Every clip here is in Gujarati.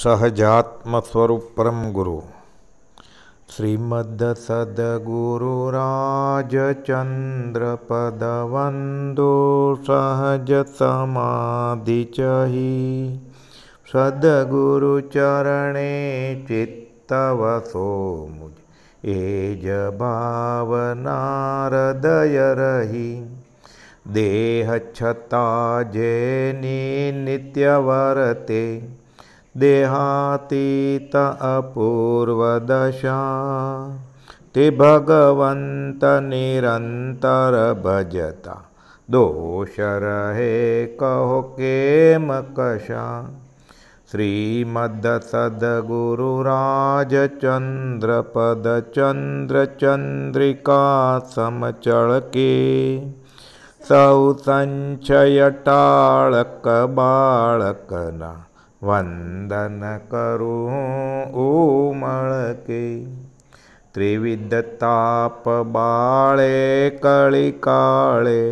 सहजात्म स्वरूप परम गुरु श्रीमद् सद्गुरु राजचंद्र पद वंदो सहज समाधि चही सद्गुरु चरणे चित्तवसो मुझ एज भावना हृदय रही देह छता जेनी नित्य वर्ते देहातीत अपूर्व दशा ते भगवंत निरंतर भजता दोष रहे कहो केम कशा। श्रीमद् सद्गुरु राजचंद्र पद चंद्र चंद्रिका समचल के सौ संचय टाळक बाळकना वंदन करूँ उमळ के त्रिविध ताप बाळे कळी काळे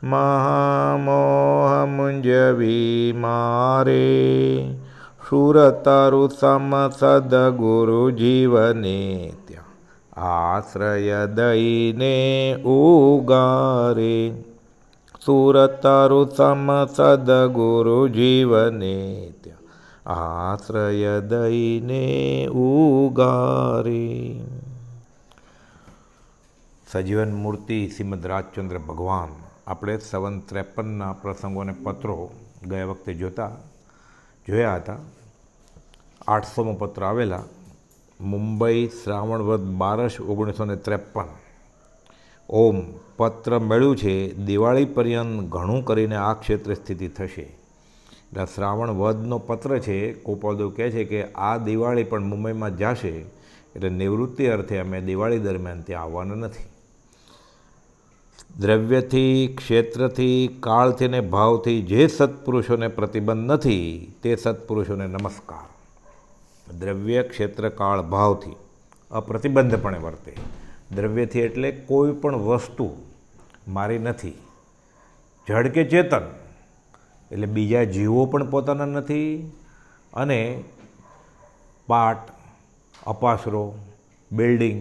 महामोह मुंजवी मारे सुरतरु सम सद्गुरु जीवने त्या आश्रय दईने उगारे सुरतरु सम सद्गुरु जीवने त्या आश्रय दईने उगारे। सजीवन मूर्ति श्रीमद् રાજચંદ્ર ભગવાન આપણે 53 પ્રસંગોને પત્રો ગયા વખતે જોયા હતા। 800મો પત્ર આવેલા મુંબઈ શ્રાવણ વદ 12/1953। ઓમ પત્ર મળ્યું છે દિવાળી પર્યંત ઘણું કરીને આ ક્ષેત્રે સ્થિતિ થશે। એટલે શ્રાવણ વદનો પત્ર છે। ગોપાલદેવ કહે છે કે આ દિવાળી પણ મુંબઈમાં જશે એટલે નિવૃત્તિ અર્થે અમે દિવાળી દરમિયાન ત્યાં આવવાના નથી। દ્રવ્યથી ક્ષેત્રથી કાળથી ને ભાવથી જે સત્પુરુષોને પ્રતિબંધ નથી તે સત્પુરુષોને નમસ્કાર। દ્રવ્ય ક્ષેત્ર કાળ ભાવથી અપ્રતિબંધપણે વર્તે। દ્રવ્યથી એટલે કોઈ પણ વસ્તુ મારી નથી। જડ કે ચેતન એટલે બીજા જીવો પણ પોતાના નથી અને પાટ અપાસરો બિલ્ડિંગ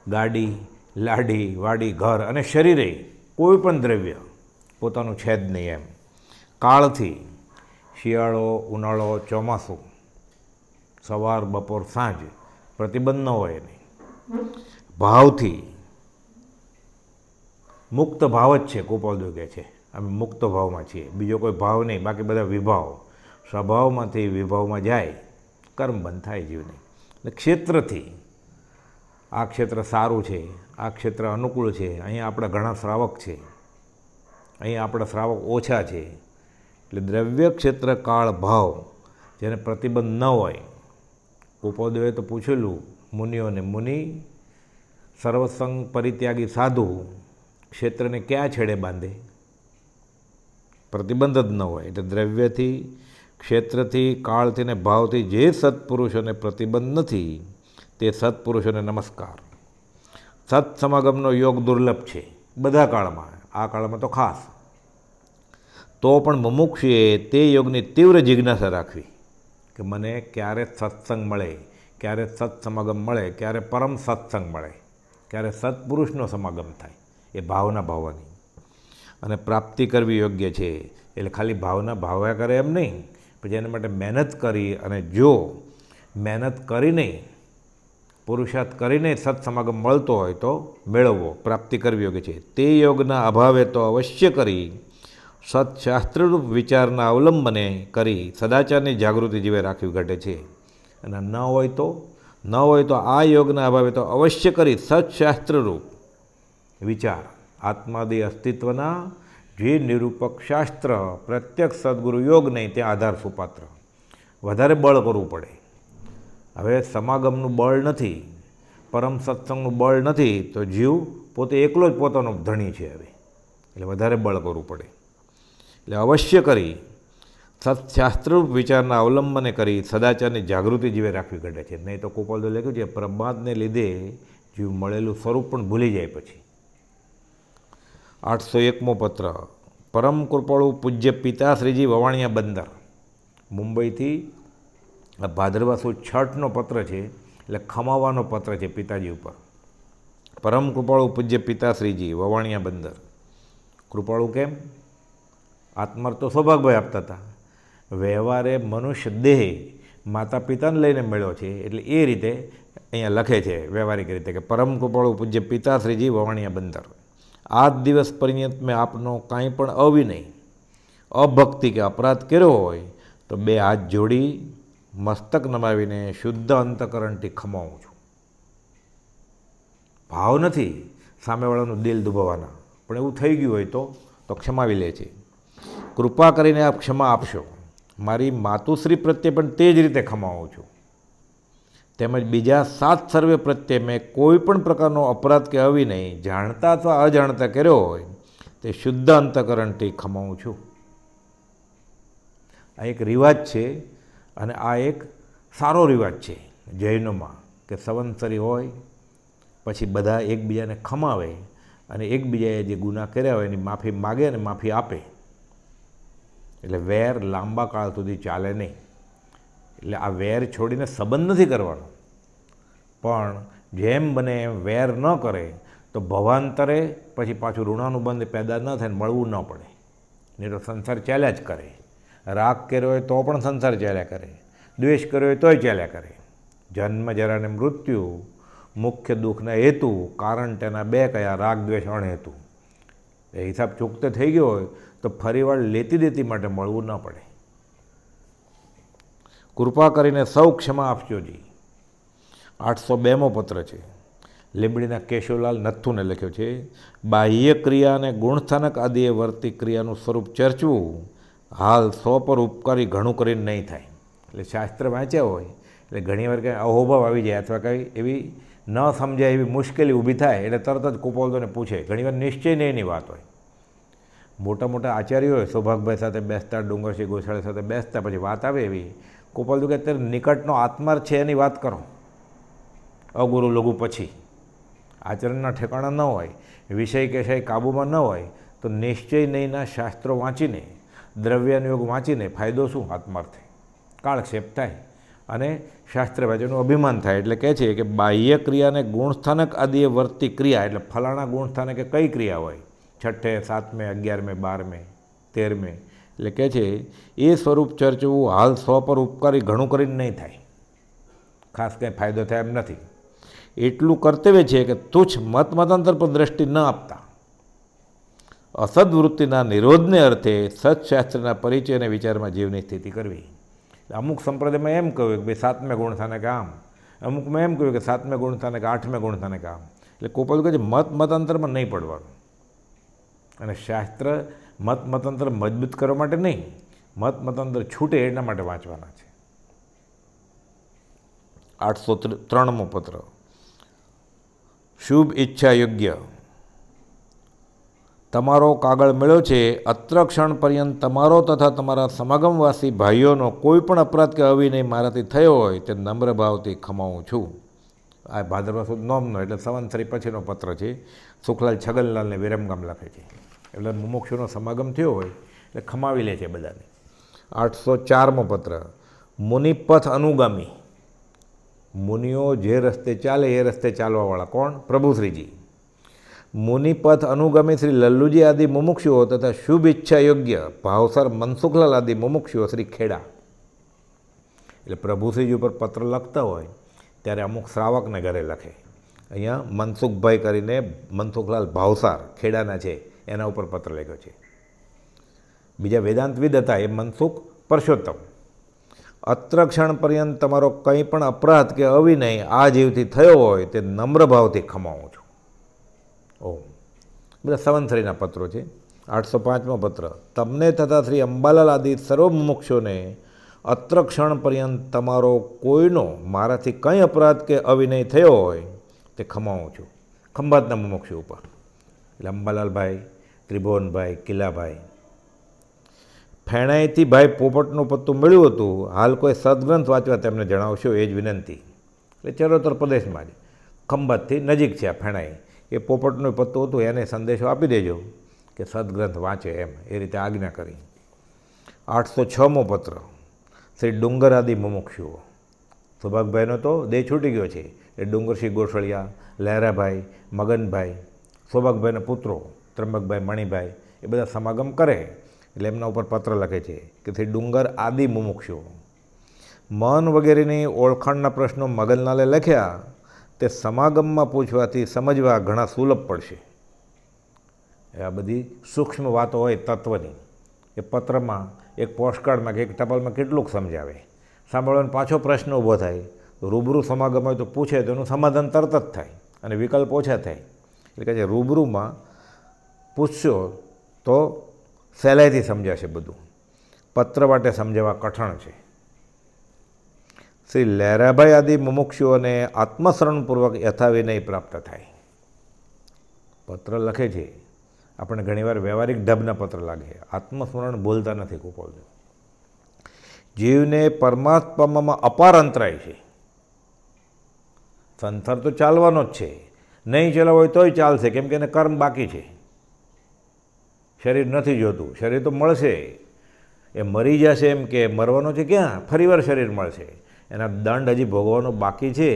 ગાડી લાડી વાડી ઘર અને શરીરે કોઈ પણ દ્રવ્ય પોતાનું છે જ નહીં એમ। કાળથી શિયાળો ઉનાળો ચોમાસું સવાર બપોર સાંજ પ્રતિબંધ ન હોય નહીં। ભાવથી મુક્ત ભાવ જ છે। ગોપાલદેવ કહે છે અમે મુક્ત ભાવમાં છીએ, બીજો કોઈ ભાવ નહીં, બાકી બધા વિભાવ સ્વભાવમાંથી વિભાવમાં જાય કર્મ બંધ થાય જીવને। એટલે ક્ષેત્રથી આ ક્ષેત્ર સારું છે, આ ક્ષેત્ર અનુકૂળ છે, અહીંયા આપણા ઘણા શ્રાવક છે, અહીંયા આપણા શ્રાવક ઓછા છે। એટલે દ્રવ્ય ક્ષેત્ર કાળ ભાવ જેને પ્રતિબંધ ન હોય। ગોપાલદેવે તો પૂછેલું મુનિઓને, મુનિ સર્વસંગ પરિત્યાગી સાધુ ક્ષેત્રને ક્યાં છેડે બાંધે? પ્રતિબંધ જ ન હોય। એટલે દ્રવ્યથી ક્ષેત્રથી કાળથી ને ભાવથી જે સત્પુરુષોને પ્રતિબંધ નથી તે સત્પુરુષોને નમસ્કાર। સત્સમાગમનો યોગ દુર્લભ છે બધા કાળમાં, આ કાળમાં તો ખાસ। તો પણ મુમુક્ષુએ તે યોગની તીવ્ર જિજ્ઞાસા રાખવી કે મને ક્યારે સત્સંગ મળે, ક્યારે સત્સમાગમ મળે, ક્યારે પરમ સત્સંગ મળે, ક્યારે સત્પુરુષનો સમાગમ થાય। એ ભાવના ભાવવાની અને પ્રાપ્તિ કરવી યોગ્ય છે। એટલે ખાલી ભાવના ભાવ્યા કરે એમ નહીં, પછી એના માટે મહેનત કરી અને જો મહેનત કરીને પુરુષાર્થ કરીને સત્સમાગમ મળતો હોય તો મેળવવો, પ્રાપ્તિ કરવી યોગ્ય છે। તે યોગના અભાવે તો અવશ્ય કરી સત્શાસ્ત્રરૂપ વિચારના અવલંબને કરી સદાચારની જાગૃતિ જીવે રાખવી ઘટે છે। અને ન હોય તો આ યોગના અભાવે તો અવશ્ય કરી સત્શાસ્ત્રરૂપ વિચાર આત્માદી અસ્તિત્વના જે નિરૂપક શાસ્ત્ર પ્રત્યક્ષ સદગુરુ યોગ નહીં ત્યાં આધાર સુપાત્ર વધારે બળ કરવું પડે। હવે સમાગમનું બળ નથી, પરમ સત્સંગનું બળ નથી તો જીવ પોતે એકલો જ પોતાનો ધણી છે હવે, એટલે વધારે બળ કરવું પડે। એટલે અવશ્ય કરી સત્શાસ્ત્રરૂપ વિચારના અવલંબને કરી સદાચારની જાગૃતિ જીવે રાખવી ઘટે છે। નહીં તો ગોપાલદેવ લખ્યું છે પ્રમાદને લીધે જીવ મળેલું સ્વરૂપ પણ ભૂલી જાય। પછી 801મો પત્ર પરમ કૃપાળુ પૂજ્ય પિતાશ્રીજી વવાણિયા બંદર મુંબઈથી આ ભાદરવા સુદ છઠનો પત્ર છે, એટલે ખમાવાનો પત્ર છે પિતાજી ઉપર. પરમ કૃપાળુ પૂજ્ય પિતાશ્રીજી, વવાણિયા બંદર. કૃપાળુ કેમ? આત્મર તો સૌભાગભાઈ આપતા હતા. વ્યવહારે મનુષ્ય દેહ માતા પિતાને લઈને મળ્યો છે, એટલે એ રીતે અહીંયા લખે છે વ્યવહારિક રીતે કે પરમ કૃપાળુ પૂજ્ય પિતાશ્રીજી, વવાણિયા બંદર. આ જ દિવસ પર્યંત મેં આપનો કાંઈ પણ અવિનય, અભક્તિ કે અપરાધ કર્યો હોય તો 2 હાથ જોડી મસ્તક નમાવીને શુદ્ધ અંતકરણથી ખમાવું છું. ભાવ નથી સામેવાળાનું દિલ દુભાવવાના, પણ એવું થઈ ગયું હોય તો ક્ષમાવી લે છે. કૃપા કરીને આપ ક્ષમા આપશો. મારી માતુશ્રી પ્રત્યે પણ તે જ રીતે ખમાવું છું. તેમજ બીજા 7 સર્વે પ્રત્યે મેં કોઈ પણ પ્રકારનો અપરાધ કે અવિનય જાણતા અથવા અજાણતા કર્યો હોય તે શુદ્ધ અંતકરણથી ખમાવું છું. આ એક રિવાજ છે, અને આ એક સારો રિવાજ છે જૈનોમાં કે સંવત્સરી હોય પછી બધા એકબીજાને ખમાવે અને એકબીજાએ જે ગુનાહ કર્યા હોય એની માફી માગે અને માફી આપે. એટલે વેર લાંબા કાળ સુધી ચાલે નહીં. એટલે આ વેર છોડીને સંબંધ નથી કરવાનો, પણ જેમ બને એમ વેર ન કરે તો ભવાંતરે પછી પાછું ઋણાનુબંધ પેદા ન થાય, મળવું ન પડે. નહીં તો સંસાર ચાલ્યા જ કરે. રાગ કર્યો હોય તો પણ સંસાર ચાલ્યા કરે, દ્વેષ કર્યો હોય તોય ચાલ્યા કરે. જન્મ જરા ને મૃત્યુ મુખ્ય દુઃખના હેતુ, કારણ તેના 2 કયા? રાગ દ્વેષ અણહેતુ. એ હિસાબ ચૂકતે થઈ ગયો હોય તો ફરીવાર લેતી દેતી માટે મળવું ન પડે. કૃપા કરીને સૌ ક્ષમા આપજોજી. 802મો પત્ર છે, લીંબડીના કેશવલાલ નથ્થુને લખ્યો છે. બાહ્ય ક્રિયા અને ગુણસ્થાનક આદિએ વર્તી ક્રિયાનું સ્વરૂપ ચર્ચવું હાલ 100 પર ઉપકારી ઘણું કરીને નહીં થાય. એટલે શાસ્ત્ર વાંચ્યા હોય એટલે ઘણીવાર કંઈ અહોભાવ આવી જાય અથવા કંઈ એવી ન સમજાય એવી મુશ્કેલી ઊભી થાય એટલે તરત જ કુપોલદોને પૂછે. ઘણીવાર નિશ્ચય નહીં એની વાત હોય. મોટા મોટા આચાર્યો હોય, સૌભાગભાઈ સાથે બેસતા, ડુંગરસિંહ ગોસાળી સાથે બેસતા, પછી વાત આવે એવી, કુપોલદો કે અત્યારે નિકટનો આત્માર છે એની વાત કરો. અગુરુ લઘુ પછી આચરણના ઠેકાણા ન હોય, વિષય કે શય કાબૂમાં ન હોય તો નિશ્ચય નહીંના શાસ્ત્રો વાંચીને, દ્રવ્યાનુયોગ વાંચીને ફાયદો શું? આત્માર્થે કાળક્ષેપ થાય અને શાસ્ત્ર વાંચવાનું અભિમાન થાય. એટલે કહે છે કે બાહ્ય ક્રિયાને ગુણસ્થાનક આદિએ વર્તી ક્રિયા, એટલે ફલાણા ગુણસ્થાનકે કઈ ક્રિયા હોય, 6, 7, 11, 12, 13, એટલે કહે છે એ સ્વરૂપ ચર્ચવું હાલ 100 પર ઉપકારી ઘણું કરીને નહીં થાય. ખાસ કંઈ ફાયદો થાય એમ નથી. એટલું કર્તવ્ય છે કે તુચ્છ મતાંતર પર દ્રષ્ટિ ન આપતા અસદવૃત્તિના નિરોધને અર્થે સત્શાસ્ત્રના પરિચય અને વિચારમાં જીવની સ્થિતિ કરવી. અમુક સંપ્રદાયમાં એમ કહ્યું કે ભાઈ 7મે ગુણસ્થાનકે આમ, અમુકમાં એમ કહ્યું કે 7મે ગુણસ્થાનકે 8મે ગુણસ્થાનકે આમ. એટલે કોપલ કહે છે મતાંતરમાં નહીં પડવાનું. અને શાસ્ત્ર મતાંતર મજબૂત કરવા માટે નહીં, મતાંતર છૂટે એના માટે વાંચવાના છે. 803મો પત્ર, શુભ ઈચ્છા યોગ્ય. તમારો કાગળ મળ્યો છે. અત્ર ક્ષણ પર્યંત તમારો તથા તમારા સમાગમવાસી ભાઈઓનો કોઈ પણ અપરાધ કે અવિનય મારાથી થયો હોય તે નમ્ર ભાવથી ખમાવું છું. આ ભાદરવા સુદ નોમનો એટલે સંવત્સરી પછીનો પત્ર છે. સુખલાલ છગનલાલને વિરમગામ લખે છે. એટલે મુમુક્ષુનો સમાગમ થયો હોય એટલે ખમાવી લે છે બધાને. 804મો પત્ર, મુનિપથ અનુગામી. મુનિઓ જે રસ્તે ચાલે એ રસ્તે ચાલવાવાળા કોણ? પ્રભુશ્રીજી. મુનિપથ અનુગામી શ્રી લલ્લુજી આદિ મુમુક્ષુઓ તથા શુભ ઈચ્છા યોગ્ય ભાવસર મનસુખલાલ આદિ મુમુક્ષુઓ શ્રી ખેડા. એટલે પ્રભુશ્રીજી ઉપર પત્ર લખતા હોય ત્યારે અમુક શ્રાવકને ઘરે લખે. અહીંયા મનસુખભાઈ કરીને મનસુખલાલ ભાવસાર ખેડાના છે, એના ઉપર પત્ર લખ્યો છે. બીજા વેદાંતવિદ હતા એ મનસુખ પરસોત્તમ. અત્ર ક્ષણ પર્યંત તમારો કંઈ પણ અપરાધ કે અવિનય આ જીવથી થયો હોય તે નમ્ર ભાવથી ખમાવું છું. ઓમ. બધા સંવત્સરીના પત્રો છે. 805મો પત્ર, તમને તથા શ્રી અંબાલાલ આદિ સર્વ મુમુક્ષોને અત્ર ક્ષણ પર્યંત તમારો કોઈનો મારાથી કંઈ અપરાધ કે અવિનય થયો હોય તે ખમાવું છું. ખંભાતના મુમુક્ષુ ઉપર એટલે અંબાલાલભાઈ, ત્રિભુવનભાઈ, કિલ્લાભાઈ. ફેણાઈથી ભાઈ પોપટનું પત્તું મળ્યું હતું. હાલ કોઈ સદગ્રંથ વાંચવા તેમને જણાવશો એ જ વિનંતી. એટલે ચરોતર પ્રદેશમાં જ ખંભાતથી નજીક છે આ ફેણાઈ. એ પોપટનું પત્તું હતું, એને સંદેશો આપી દેજો કે સદગ્રંથ વાંચે એમ, એ રીતે આજ્ઞા કરી. 806મો પત્ર, શ્રી ડુંગર આદિ મુમુક્ષુઓ. સૌભાગભાઈનો તો દેહ છૂટી ગયો છે. એ ડુંગરસિંહ ગોઠવળિયા, લહેરાભાઈ, મગનભાઈ, સૌભાગભાઈના પુત્રો ત્રંબકભાઈ, મણિભાઈ એ બધા સમાગમ કરે એટલે એમના ઉપર પત્ર લખે છે કે શ્રી ડુંગર આદિ મુમુક્ષુઓ. મન વગેરેની ઓળખાણના પ્રશ્નો મગનલાલે લખ્યા તે સમાગમમાં પૂછવાથી સમજવા ઘણા સુલભ પડશે. આ બધી સૂક્ષ્મ વાતો હોય તત્વની એ પત્રમાં, એક પોસ્ટકાર્ડમાં કે એક ટપાલમાં કેટલુંક સમજાવે. સાંભળવાનો પાછો પ્રશ્ન ઊભો થાય તો રૂબરૂ સમાગમ હોય તો પૂછે તો એનું સમાધાન તરત જ થાય અને વિકલ્પ ઓછા થાય. એટલે કે રૂબરૂમાં પૂછશો તો સહેલાઈથી સમજાશે બધું. પત્ર વાટે સમજાવવા કઠણ છે. શ્રી લહેરાભાઈ આદિ મુમુક્ષુઓને આત્મસ્મરણપૂર્વક યથાવિનય પ્રાપ્ત થાય. પત્ર લખે છે, આપણે ઘણીવાર વ્યવહારિક ઢબના પત્ર લાગે, આત્મસ્મરણ બોલતા નથી કુપોલ. જીવને પરમાત્મામાં અપાર અંતરાય છે. સંસાર તો ચાલવાનો જ છે, નહીં ચલાવો હોય તોય ચાલશે, કેમ કે એને કર્મ બાકી છે. શરીર નથી જોતું, શરીર તો મળશે, એ મરી જશે એમ કે મરવાનો છે ક્યાં, ફરીવાર શરીર મળશે. એના દંડ હજી ભોગવવાનો બાકી છે,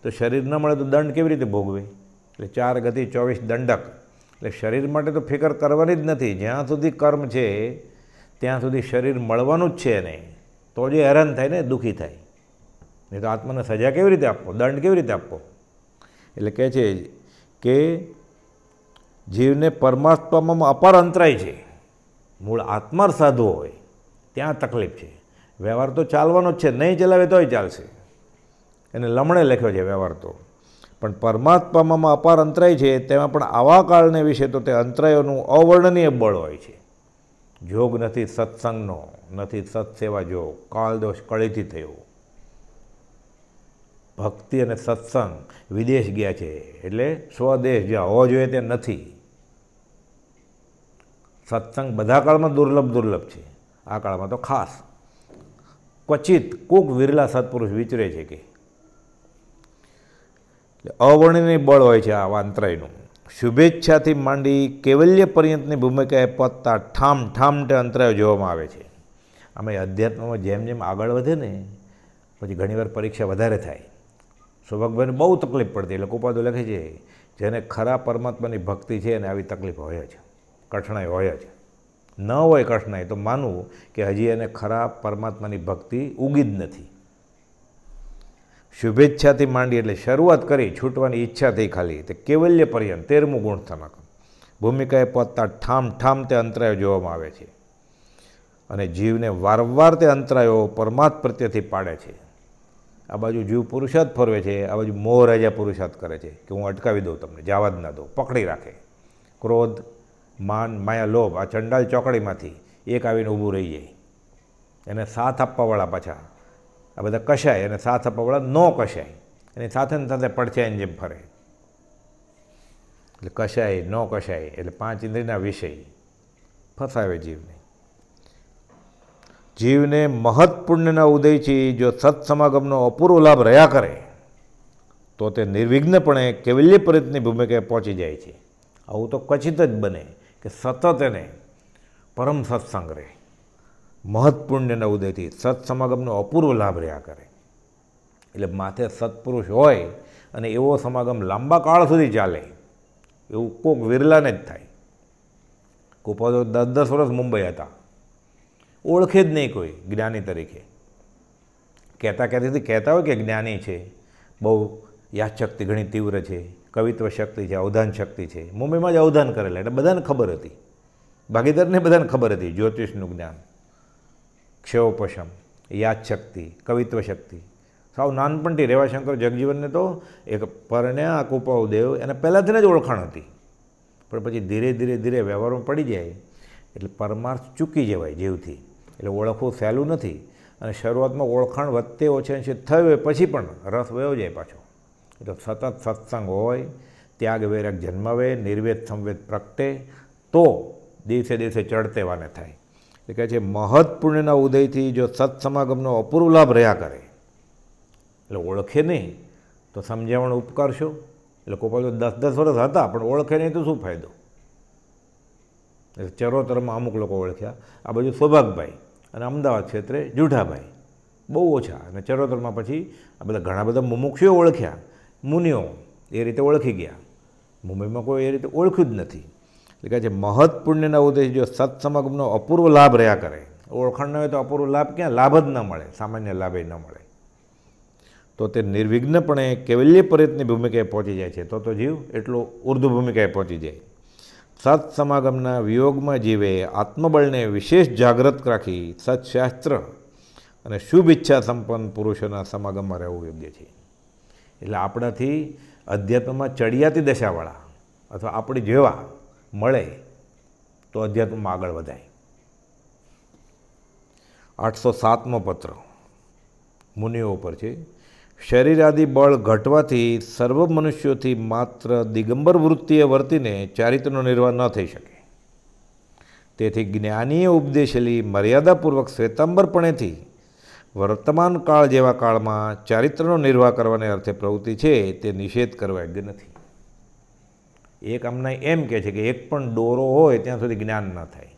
તો શરીર ન મળે તો દંડ કેવી રીતે ભોગવે? એટલે 4 ગતિ 24 દંડક. એટલે શરીર માટે તો ફિકર કરવાની જ નથી. જ્યાં સુધી કર્મ છે ત્યાં સુધી શરીર મળવાનું જ છે એને. તો જે હેરાન થાય ને દુઃખી થાય. નહીં તો આત્માને સજા કેવી રીતે આપવો, દંડ કેવી રીતે આપવો? એટલે કહે છે કે જીવને પરમાત્મામાં અપાર અંતરાય છે. મૂળ આત્મા સાધવો હોય ત્યાં તકલીફ છે. વ્યવહાર તો ચાલવાનો જ છે, નહીં ચલાવે તોય ચાલશે. એને લમણે લખ્યો છે વ્યવહાર તો. પણ પરમાત્મામાં અપાર અંતરાય છે, તેમાં પણ આવા કાળને વિશે તો તે અંતરાયોનું અવર્ણનીય બળ હોય છે. જોગ નથી સત્સંગનો, નથી સત્સેવા જોગ, કાળદોષ કળીથી થયો. ભક્તિ અને સત્સંગ વિદેશ ગયા છે, એટલે સ્વદેશ જ્યાં હોવો જોઈએ ત્યાં નથી. સત્સંગ બધા કાળમાં દુર્લભ છે, આ કાળમાં તો ખાસ. ક્વચિત કોક વિરલા સત્પુરુષ વિચરે છે કે અવર્ણનીય બળ હોય છે આવા અંતરાયનું. શુભેચ્છાથી માંડી કૈવલ્ય પર્યંતની ભૂમિકાએ પતતા ઠામ ઠામ તે અંતરાયો જોવામાં આવે છે. આમાં અધ્યાત્મમાં જેમ જેમ આગળ વધે ને પછી ઘણીવાર પરીક્ષા વધારે થાય. સૌભાગભાઈને બહુ તકલીફ પડતી. એટલે કુપાદો લખે છે, જેને ખરા પરમાત્માની ભક્તિ છે એને આવી તકલીફ હોય જ, કઠણાઈ હોય જ. ન હોય કઠણાઈ તો માનવું કે હજી એને ખરા પરમાત્માની ભક્તિ ઉગી જ નથી. શુભેચ્છાથી માંડી એટલે શરૂઆત કરી, છૂટવાની ઈચ્છા થઈ ખાલી, તે કૈવલ્ય પર્યંત 13મું ગુણસ્થાનક ભૂમિકાએ પહોંચતા ઠામ ઠામ તે અંતરાયો જોવામાં આવે છે. અને જીવને વારંવાર તે અંતરાયો પરમાત્મા પ્રત્યેથી પાડે છે. આ બાજુ જીવ પુરુષાર્થ ફરવે છે, આ બાજુ મોહ રાજા પુરુષાર્થ કરે છે કે હું અટકાવી દઉં, તમને જવા જ ના દઉં, પકડી રાખે. ક્રોધ, માન, માયા, લોભ, આ ચંડાલ ચોકડીમાંથી એક આવીને ઊભું રહી જાય. એને સાથ આપવાવાળા પાછા આ બધા કશાય, અને સાથ આપવાવાળા ન કશાય, એની સાથે ને સાથે પડછાઈને જેમ ફરે. એટલે કશાય ન કશાય એટલે 5 ઇન્દ્રિયના વિષય ફસાવે જીવને. જીવને મહત્ પુણ્યના ઉદયથી જો સત્સમાગમનો અપૂર્વ લાભ રહ્યા કરે તો તે નિર્વિઘ્નપણે કૈવલ્ય પર્યંતની ભૂમિકાએ પહોંચી જાય છે. આવું તો ક્વચિત જ બને કે સતત એને પરમ સત્સંગ રહે. મહત્ પુણ્યના ઉદયથી સત્સમાગમનો અપૂર્વ લાભ રહ્યા કરે. એટલે માથે સત્પુરુષ હોય અને એવો સમાગમ લાંબા કાળ સુધી ચાલે એવું કોક વિરલાને જ થાય. કુપાદો 10-10 વર્ષ મુંબઈ હતા, ઓળખે જ નહીં કોઈ જ્ઞાની તરીકે. કહેતા હોય કે જ્ઞાની છે, બહુ યાદશક્તિ ઘણી તીવ્ર છે, કવિત્વ શક્તિ છે, અવધાન શક્તિ છે. મુંબઈમાં જ અવધાન કરેલા એટલે બધાને ખબર હતી, ભાગીદારને બધાને ખબર હતી. જ્યોતિષનું જ્ઞાન, ક્ષયોપશમ, યાદશક્તિ, કવિત્વ શક્તિ. સાવ નાનપણથી રેવાશંકર જગજીવનને તો એક પરણ્યા કુપાવદેવ એને પહેલાંથી જ ઓળખાણ હતી. પણ પછી ધીરે ધીરે ધીરે વ્યવહારમાં પડી જાય એટલે પરમાર્થ ચૂકી જવાય જીવથી. એટલે ઓળખવું સહેલું નથી. અને શરૂઆતમાં ઓળખાણ વધતે ઓછે અંશે થયો હોય પછી પણ રસ વયો જાય પાછો. એટલે સતત સત્સંગ હોય, ત્યાગ વૈરાગ જન્માવે, નિર્વેદ સંવેદ પ્રગટે તો દિવસે દિવસે ચડતે વાને થાય. એટલે કહે છે મહત્ પુણ્યના ઉદયથી જો સત્સમાગમનો અપૂર્વ લાભ રહ્યા કરે. એટલે ઓળખે નહીં તો સમજાવણ ઉપકાર શું? એટલે કોઈ 10-10 વર્ષ હતા પણ ઓળખે નહીં તો શું ફાયદો? ચરોતરમાં અમુક લોકો ઓળખ્યા. આ બાજુ સૌભાગભાઈ અને અમદાવાદ ક્ષેત્રે જુઠાભાઈ. બહુ ઓછા. અને ચરોતરમાં પછી આ બધા ઘણા બધા મુમુક્ષુઓ ઓળખ્યા, મુનિઓ એ રીતે ઓળખી ગયા. મુંબઈમાં કોઈ એ રીતે ઓળખ્યું જ નથી. એટલે કહે છે મહત્ પુણ્યના ઉદ્દેશ જો સત્સમાગમનો અપૂર્વ લાભ રહ્યા કરે, ઓળખાણ ન હોય તો અપૂર્વ લાભ ક્યાં? લાભ જ ન મળે, સામાન્ય લાભ ન મળે. તો તે નિર્વિઘ્નપણે કૈવલ્ય પર્યંતની ભૂમિકાએ પહોંચી જાય છે. તો જીવ એટલો ઉર્ધ્વ ભૂમિકાએ પહોંચી જાય. સત્સમાગમના વિયોગમાં જીવે આત્મબળને વિશેષ જાગૃત રાખી સત્શાસ્ત્ર અને શુભ ઈચ્છા સંપન્ન પુરુષોના સમાગમમાં રહેવું યોગ્ય છે. એટલે આપણાથી અધ્યાત્મમાં ચડિયાતી દશાવાળા અથવા આપણી જેવા મળે તો અધ્યાત્મમાં આગળ વધાય. 807મો પત્ર મુનિઓ ઉપર છે. શરીરાદિ બળ ઘટવાથી સર્વ મનુષ્યોથી માત્ર દિગંબર વૃત્તિએ વર્તીને ચારિત્રનો નિર્વાહ ન થઈ શકે. તેથી જ્ઞાનીએ ઉપદેશેલી મર્યાદાપૂર્વક શ્વેતાંબરપણેથી વર્તમાન કાળ જેવા કાળમાં ચારિત્રનો નિર્વાહ કરવાને અર્થે પ્રવૃત્તિ છે તે નિષેધ કરવા યોગ્ય નથી. એક આમના એમ કહે છે કે એક પણ દોરો હોય ત્યાં સુધી જ્ઞાન ન થાય.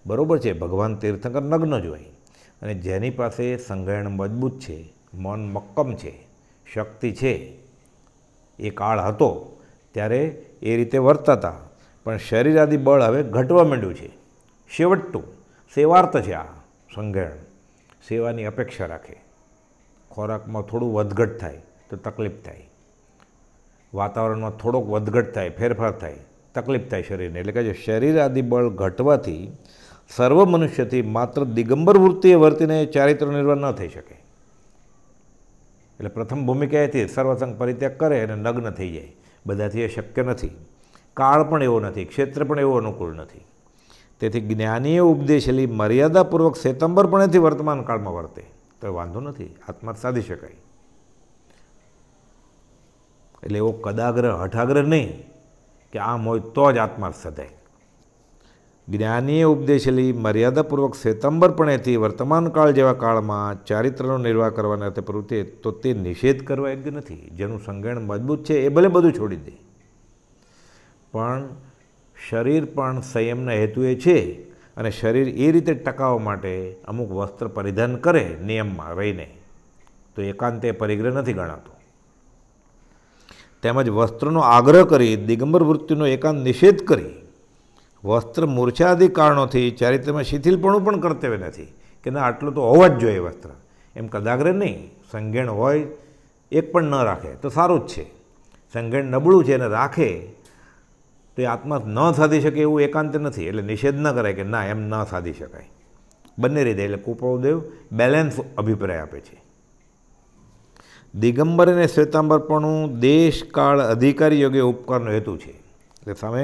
બરાબર છે, ભગવાન તીર્થંકર નગ્ન જ હોય અને જેની પાસે સંગ્રહણ મજબૂત છે, મન મક્કમ છે, શક્તિ છે, એ કાળ હતો ત્યારે એ રીતે વર્તાતા. પણ શરીરાદિ બળ હવે ઘટવા માંડ્યું છે. છેવટતું સેવાર્થ છે આ સંગ્રહણ. સેવાની અપેક્ષા રાખે, ખોરાકમાં થોડું વધઘટ થાય તો તકલીફ થાય, વાતાવરણમાં થોડોક વધઘટ થાય, ફેરફાર થાય, તકલીફ થાય શરીરને. એટલે કહે છે શરીર આદિ બળ ઘટવાથી સર્વ મનુષ્યથી માત્ર દિગંબર વૃત્તિએ વર્તીને ચારિત્ર નિર્વાહ ન થઈ શકે. એટલે પ્રથમ ભૂમિકાએથી સર્વસંગ પરિત્યાગ કરે અને નગ્ન થઈ જાય. બધાથી એ શક્ય નથી. કાળ પણ એવો નથી, ક્ષેત્ર પણ એવું અનુકૂળ નથી. તેથી જ્ઞાનીએ ઉપદેશેલી મર્યાદાપૂર્વક શ્વેતાંબરપણેથી વર્તમાન કાળમાં વર્તે તો વાંધો નથી, આત્માર્થ સાધી શકાય. એટલે એવો કદાગ્રહ હઠાગ્રહ નહીં કે આમ હોય તો જ આત્માર્થ સધાય. જ્ઞાનીએ ઉપદેશેલી મર્યાદાપૂર્વક શ્વેતાંબરપણેથી વર્તમાન કાળ જેવા કાળમાં ચારિત્રનો નિર્વાહ કરવાના અર્થે પ્રવૃત્તિ તો તે નિષેધ કરવા યોગ્ય નથી. જેનું સંગ્રહણ મજબૂત છે એ ભલે બધું છોડી દે, પણ શરીર પણ સંયમના હેતુએ છે અને શરીર એ રીતે ટકાવવા માટે અમુક વસ્ત્ર પરિધાન કરે નિયમમાં રહીને તો એકાંતે પરિગ્રહ નથી ગણાતો. તેમજ વસ્ત્રનો આગ્રહ કરી દિગંબર વૃત્તિનો એકાંત નિષેધ કરી વસ્ત્ર મૂર્છાદિ કારણોથી ચારિત્ર્યમાં શિથિલપણું પણ કર્તવ્ય નથી કે ના આટલું તો હોવા જ જોઈએ વસ્ત્ર, એમ કદાગ્રહ નહીં. સંગેણ હોય એક પણ ન રાખે તો સારું જ છે. સંગેણ નબળું છે અને રાખે તો એ આત્મા ન સાધી શકે એવું એકાંત નથી. એટલે નિષેધ ન કરાય કે ના એમ ન સાધી શકાય. બંને રીતે એટલે કુપોદેવ બેલેન્સ અભિપ્રાય આપે છે. દિગંબર અને શ્વેતાંબરપણું દેશ કાળ અધિકારી યોગ્ય ઉપકારનો હેતુ છે. એટલે સામે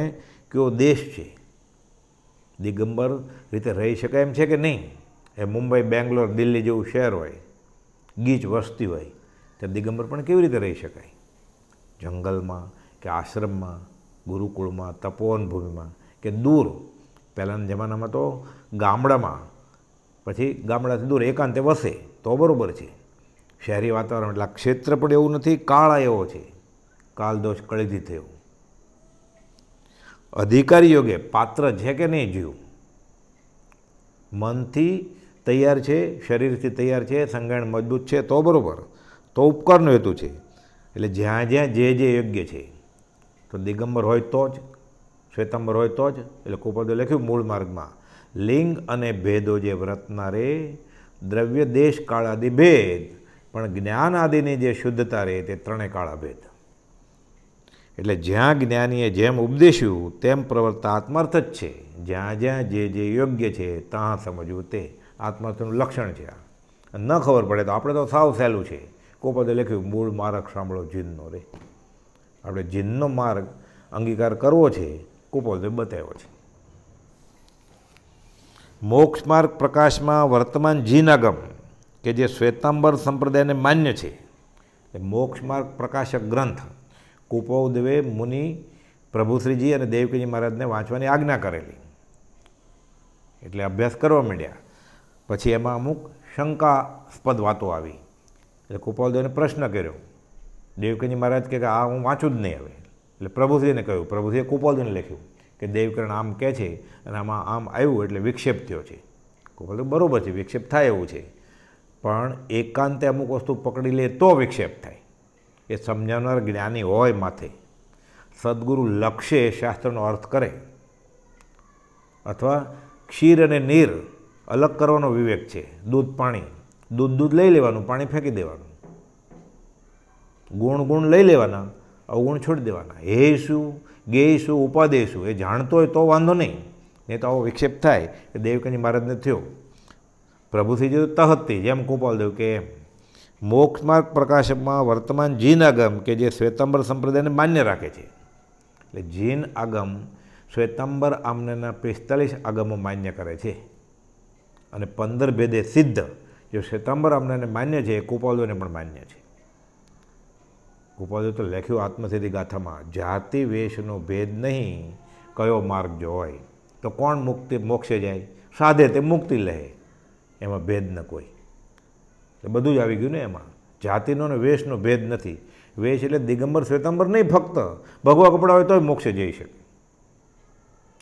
કયો દેશ છે, દિગંબર રીતે રહી શકાય એમ છે કે નહીં. એ મુંબઈ, બેંગ્લોર, દિલ્હી જેવું શહેર હોય, ગીચ વસ્તી હોય, ત્યાં દિગંબર પણ કેવી રીતે રહી શકાય? જંગલમાં કે આશ્રમમાં, ગુરુકુળમાં, તપોવન ભૂમિમાં કે દૂર. પહેલાંના જમાનામાં તો ગામડામાં, પછી ગામડાથી દૂર એકાંતે વસે તો બરાબર છે. શહેરી વાતાવરણ એટલે આ ક્ષેત્ર પણ એવું નથી, કાળ એવો છે, કાલદોષ કળીથી થયો. અધિકારી યોગે પાત્ર છે કે નહીં જીવ, મનથી તૈયાર છે, શરીરથી તૈયાર છે, સંગણ મજબૂત છે તો બરાબર, તો ઉપકારનો હેતુ છે. એટલે જ્યાં જ્યાં જે યોગ્ય છે તો દિગંબર હોય તો જ, શ્વેતાંબર હોય તો જ. એટલે કુપદે લખ્યું મૂળ માર્ગમાં લિંગ અને ભેદો જે વ્રતના રે દ્રવ્ય દેશ કાળ આદિ ભેદ, પણ જ્ઞાન આદિની જે શુદ્ધતા રહે તે ત્રણેય કાળા ભેદ. એટલે જ્યાં જ્ઞાનીએ જેમ ઉપદેશ્યું તેમ પ્રવર્તા આત્માર્થ જ છે. જ્યાં જ્યાં જે યોગ્ય છે ત્યાં સમજવું તે આત્માર્થનું લક્ષણ છે. ન ખબર પડે તો આપણે તો સાવ સહેલું છે. કોપદે લખ્યું મૂળ માર્ગ સાંભળો જીનનો રે. આપણે જીનનો માર્ગ અંગીકાર કરવો છે, કુપોદે બતાવ્યો છે. મોક્ષ માર્ગ પ્રકાશમાં વર્તમાન જીનાગમ કે જે શ્વેતાંબર સંપ્રદાયને માન્ય છે, એ મોક્ષ માર્ગ પ્રકાશક ગ્રંથ કુપોદેવે મુનિ પ્રભુશ્રીજી અને દેવકીજી મહારાજને વાંચવાની આજ્ઞા કરેલી. એટલે અભ્યાસ કરવા માંડ્યા. પછી એમાં અમુક શંકાસ્પદ વાતો આવી. એટલે કુપોદેવને પ્રશ્ન કર્યો. દેવકીજી મહારાજ કહે કે આ હું વાંચું જ નહીં હવે. એટલે પ્રભુશ્રીને કહ્યું. પ્રભુશ્રીએ કુપોદેવને લખ્યું કે દેવકરણ આમ કહે છે અને આમાં આમ આવ્યું એટલે વિક્ષેપ થયો છે. કુપોદેવ બરાબર છે, વિક્ષેપ થાય એવું છે, પણ એકાંતે અમુક વસ્તુ પકડી લે તો વિક્ષેપ થાય. એ સમજાવનાર જ્ઞાની હોય માથે, સદગુરુ લક્ષે શાસ્ત્રનો અર્થ કરે, અથવા ક્ષીર અને નીર અલગ કરવાનો વિવેક છે. દૂધ પાણી, દૂધ લઈ લેવાનું, પાણી ફેંકી દેવાનું. ગુણ લઈ લેવાના, અવગુણ છોડી દેવાના. હે શું, ગે શું, ઉપાદે શું, એ જાણતો હોય તો વાંધો નહીં. નહીં તો આવો વિક્ષેપ થાય કે દેવકની મહારાજને થયો. પ્રભુશ્રીજી તો તહતથી, જેમ ગોપાલદેવ કે એમ મોક્ષ માર્ગ પ્રકાશકમાં વર્તમાન જીન આગમ કે જે શ્વેતાંબર સંપ્રદાયને માન્ય રાખે છે. એટલે જીન આગમ શ્વેતાંબર આમનેના 45 આગમો માન્ય કરે છે, અને 15 ભેદે સિદ્ધ જે શ્વેતાંબર આમનેને માન્ય છે એ ગોપાલદેવને પણ માન્ય છે. ગોપાલદેવ તો લખ્યું આત્મસિદ્ધિ ગાથામાં, જાતિ વેશનો ભેદ નહીં, કયો માર્ગ જો હોય તો કોણ મોક્ષે જાય, સાધે તે મુક્તિ લે, એમાં ભેદ ન કોઈ. એ બધું જ આવી ગયું ને એમાં. જાતિનો ને વેશનો ભેદ નથી. વેશ એટલે દિગંબર શ્વેતાંબર નહીં, ફક્ત ભગવા કપડા હોય તોય મોક્ષે જઈ શકે.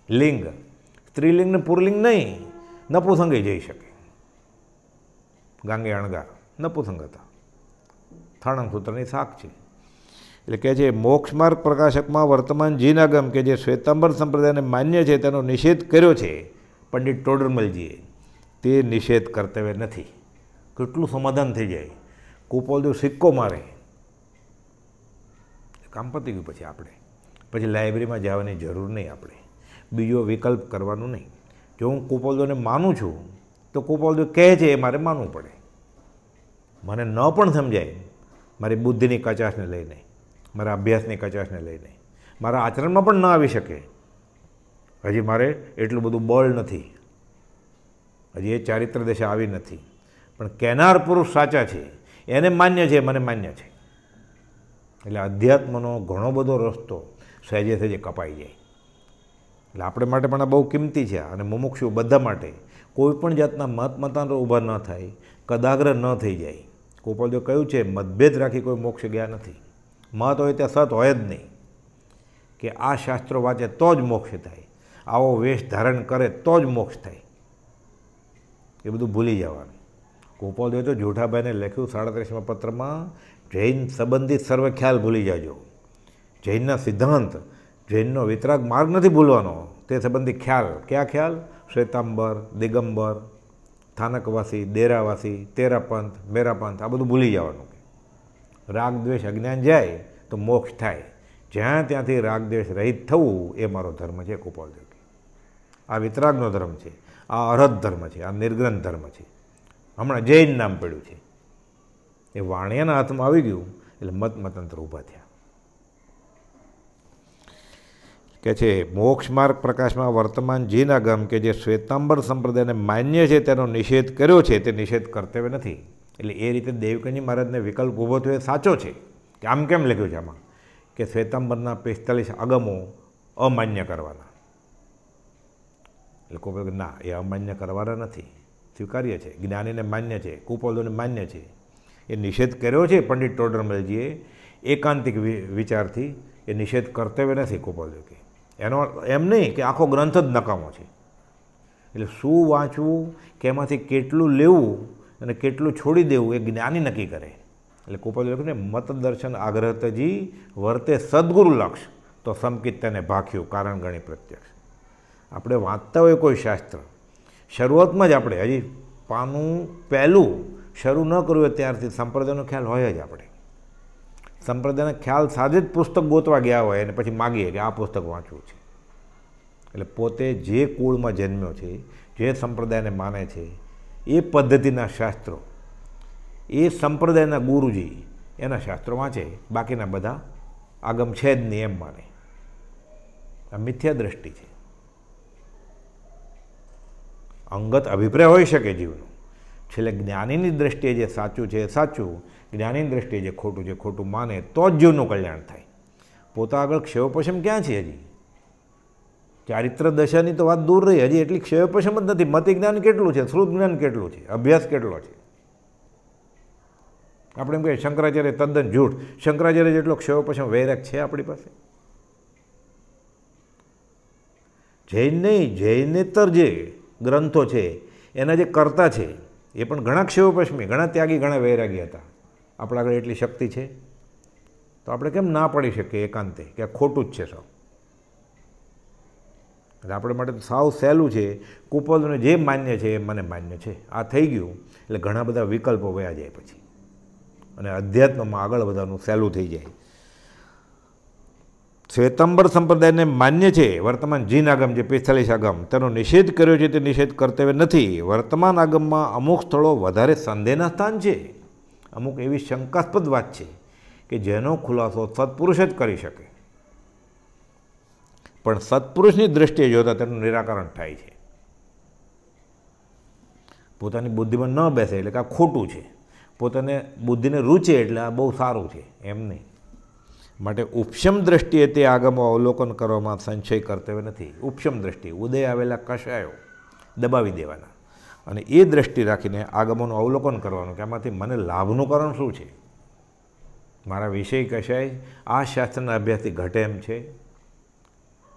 લિંગ સ્ત્રીલિંગ ને પુરલિંગ નહીં, નપુસંગે જઈ શકે. ગાંગે અણગાર નપુસંગ હતા, થાણંગ સૂત્રની શાક છે. એટલે કહે છે મોક્ષ માર્ગ પ્રકાશકમાં વર્તમાન જીનાગમ કે જે શ્વેતાંબર સંપ્રદાયને માન્ય છે તેનો નિષેધ કર્યો છે પંડિત ટોડરમલજીએ. તે નિષેધ કર્તવ્ય નથી. કેટલું સમાધાન થઈ જાય. ગોપાલદેવ સિક્કો મારે, કામ પતી ગયું. પછી લાઇબ્રેરીમાં જવાની જરૂર નહીં. આપણે બીજો વિકલ્પ કરવાનું નહીં. જો હું ગોપાલદેવને માનું છું તો ગોપાલદેવ કહે છે એ મારે માનવું પડે. મને ન પણ સમજાય, મારી બુદ્ધિની કચાશને લઈને, મારા અભ્યાસની કચાશને લઈને, મારા આચરણમાં પણ ન આવી શકે. હજી મારે એટલું બધું બળ નથી, હજી એ ચારિત્ર દશા આવી નથી. પણ કહેનાર પુરુષ સાચા છે, એને માન્ય છે, મને માન્ય છે. એટલે અધ્યાત્મનો ઘણો બધો રસ્તો સહેજે સહેજે કપાઈ જાય. એટલે આપણે માટે પણ આ બહુ કિંમતી છે. અને મુમુક્ષુ બધા માટે કોઈ પણ જાતના મતાંતર ઊભા ન થાય, કદાગ્રહ ન થઈ જાય. ગોપાલદેવ કહ્યું છે મતભેદ રાખી કોઈ મોક્ષ ગયા નથી. મત હોય ત્યાં સત હોય જ નહીં. કે આ શાસ્ત્રો વાંચે તો જ મોક્ષ થાય, આવો વેશ ધારણ કરે તો જ મોક્ષ થાય, એ બધું ભૂલી જવાનું. ગોપાલદેવે તો જોઠાભાઈને લખ્યું 37મા પત્રમાં, જૈન સંબંધિત સર્વ ખ્યાલ ભૂલી જાજો. જૈનના સિદ્ધાંત, જૈનનો વિતરાગ માર્ગ નથી ભૂલવાનો. તે સંબંધી ખ્યાલ, કયા ખ્યાલ? શ્વેતાંબર, દિગંબર, સ્થાનકવાસી, દેરાવાસી, તેરા પંથ, મેરા પંથ, આ બધું ભૂલી જવાનું. રાગ દ્વેષ અજ્ઞાન જાય તો મોક્ષ થાય. જ્યાં ત્યાંથી રાગ દ્વેષ રહિત થવું એ મારો ધર્મ છે. ગોપાલદેવ આ વિતરાગનો ધર્મ છે, આ અરહત ધર્મ છે, આ નિર્ગ્રંથ ધર્મ છે. હમણાં જૈન નામ પડ્યું છે. એ વાણિયાના હાથમાં આવી ગયું એટલે મતંત્ર ઊભા થયા. કે છે મોક્ષ માર્ગ પ્રકાશમાં વર્તમાન જીનાગમ કે જે શ્વેતાંબર સંપ્રદાયને માન્ય છે તેનો નિષેધ કર્યો છે, તે નિષેધ કર્તવ્ય નથી. એટલે એ રીતે દેવકનજી મહારાજને વિકલ્પ ઊભો થયો એ સાચો છે. કે આમ કેમ લખ્યું છે આમાં કે શ્વેતાંબરના 45 આગમો અમાન્ય કરવાના? એટલે કોઈ ના, એ અમાન્ય કરવાના નથી, સ્વીકાર્ય છે. જ્ઞાનીને માન્ય છે, કુપોલદોને માન્ય છે. એ નિષેધ કર્યો છે પંડિત ટોડરમલજીએ એકાંતિક વિચારથી. એ નિષેધ કર્તવ્ય નથી કુપોલદેવ કે. એનો એમ નહીં કે આખો ગ્રંથ જ નકામો છે. એટલે શું વાંચવું કે એમાંથી કેટલું લેવું અને કેટલું છોડી દેવું એ જ્ઞાની નક્કી કરે. એટલે કુપોલદેવ લખ્યું ને, મત દર્શન આગ્રહતજી વર્તે સદગુરુ લક્ષ તો સમકિત તેને ભાખ્યું કારણ ગણી પ્રત્યક્ષ. આપણે વાંચતા હોય કોઈ શાસ્ત્ર, શરૂઆતમાં જ આપણે હજી પાનું પહેલું શરૂ ન કર્યું હોય ત્યારથી સંપ્રદાયનો ખ્યાલ હોય જ. આપણે સંપ્રદાયના ખ્યાલ સાથે જ પુસ્તક ગોતવા ગયા હોય અને પછી માગીએ કે આ પુસ્તક વાંચવું છે. એટલે પોતે જે કુળમાં જન્મ્યો છે, જે સંપ્રદાયને માને છે, એ પદ્ધતિના શાસ્ત્રો, એ સંપ્રદાયના ગુરુજી એના શાસ્ત્રો વાંચે, બાકીના બધા આગમ છે જ નહીં એમ માને. આ મિથ્યા દ્રષ્ટિ છે. અંગત અભિપ્રાય હોઈ શકે જીવનો, છેલ્લે જ્ઞાનીની દ્રષ્ટિએ જે સાચું છે એ સાચું, જ્ઞાનીની દ્રષ્ટિએ જે ખોટું છે ખોટું માને તો જ જીવનું કલ્યાણ થાય. પોતા આગળ ક્ષયોપશમ ક્યાં છે? હજી ચારિત્ર દશાની તો વાત દૂર રહી, હજી એટલી ક્ષયોપશમ જ નથી. મતિ જ્ઞાન કેટલું છે, શ્રુત જ્ઞાન કેટલું છે, અભ્યાસ કેટલો છે. આપણે એમ કહીએ શંકરાચાર્ય તદ્દન જૂઠ. શંકરાચાર્ય જેટલો ક્ષયોપશમ વૈરાગ છે આપણી પાસે? જૈન નહીં, જૈનેતર જે ગ્રંથો છે એના જે કર્તા છે એ પણ ઘણા ક્ષેમપશ્મી, ઘણા ત્યાગી, ઘણા વૈરાગી હતા. આપણા આગળ એટલી શક્તિ છે તો આપણે કેમ ના પડી શકીએ એકાંતે કે આ ખોટું જ છે સાવ? એટલે આપણે માટે તો સાવ સહેલું છે. કુપોલને જે માન્ય છે એ મને માન્ય છે, આ થઈ ગયું એટલે ઘણા બધા વિકલ્પો વયા જાય પછી, અને અધ્યાત્મમાં આગળ વધવાનું સહેલું થઈ જાય. શ્વેતાંબર સંપ્રદાયને માન્ય છે વર્તમાન જીન આગમ જે 45 આગમ, તેનો નિષેધ કર્યો છે તે નિષેધ કર્તવ્ય નથી. વર્તમાન આગમમાં અમુક સ્થળો વધારે સંદેહના સ્થાન છે, અમુક એવી શંકાસ્પદ વાત છે કે જેનો ખુલાસો સત્પુરુષ જ કરી શકે, પણ સત્પુરુષની દૃષ્ટિએ જોતાં તેનું નિરાકરણ થાય છે. પોતાની બુદ્ધિમાં ન બેસે એટલે કે આ ખોટું છે, પોતાને બુદ્ધિને રૂચે એટલે આ બહુ સારું છે, એમ નહીં. માટે ઉપશમ દૃષ્ટિએ તે આગમો અવલોકન કરવામાં સંશય કર્તવ્ય નથી. ઉપશમ દૃષ્ટિ, ઉદય આવેલા કષાયો દબાવી દેવાના અને એ દૃષ્ટિ રાખીને આગમોનું અવલોકન કરવાનું કે આમાંથી મને લાભનું કારણ શું છે, મારા વિષય કશાય આ શાસ્ત્રના અભ્યાસથી ઘટે એમ છે,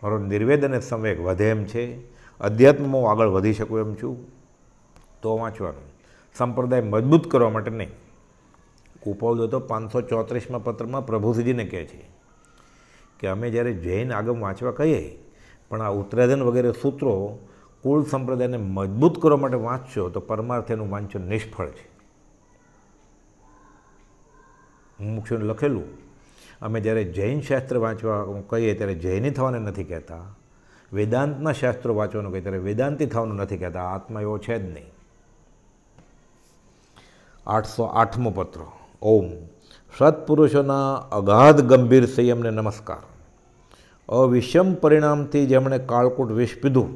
મારો નિર્વેદ અને સંવેગ વધે એમ છે, અધ્યાત્મમાં હું આગળ વધી શકું એમ છું, તો વાંચવાનું. સંપ્રદાય મજબૂત કરવા માટે નહીં. કુપોલ તો 534માં પત્રમાં પ્રભુજીને કહે છે કે અમે જ્યારે જૈન આગમ વાંચવા કહીએ પણ આ ઉત્તરાધન વગેરે સૂત્રો કુળ સંપ્રદાયને મજબૂત કરવા માટે વાંચશો તો પરમાર્થનું વાંચન નિષ્ફળ છે. મુમુક્ષુને લખેલું, અમે જ્યારે જૈન શાસ્ત્ર વાંચવા કહીએ ત્યારે જૈની થવાને નથી કહેતા, વેદાંતના શાસ્ત્રો વાંચવાનું કહીએ ત્યારે વેદાંતી થવાનું નથી કહેતા, આત્મા એવો છે જ નહીં. 808મો પત્ર. ઓમ. સત્પુરુષોના અગાધ ગંભીર સંયમને નમસ્કાર. અવિષમ પરિણામથી જેમણે કાળકૂટ વિષ પીધું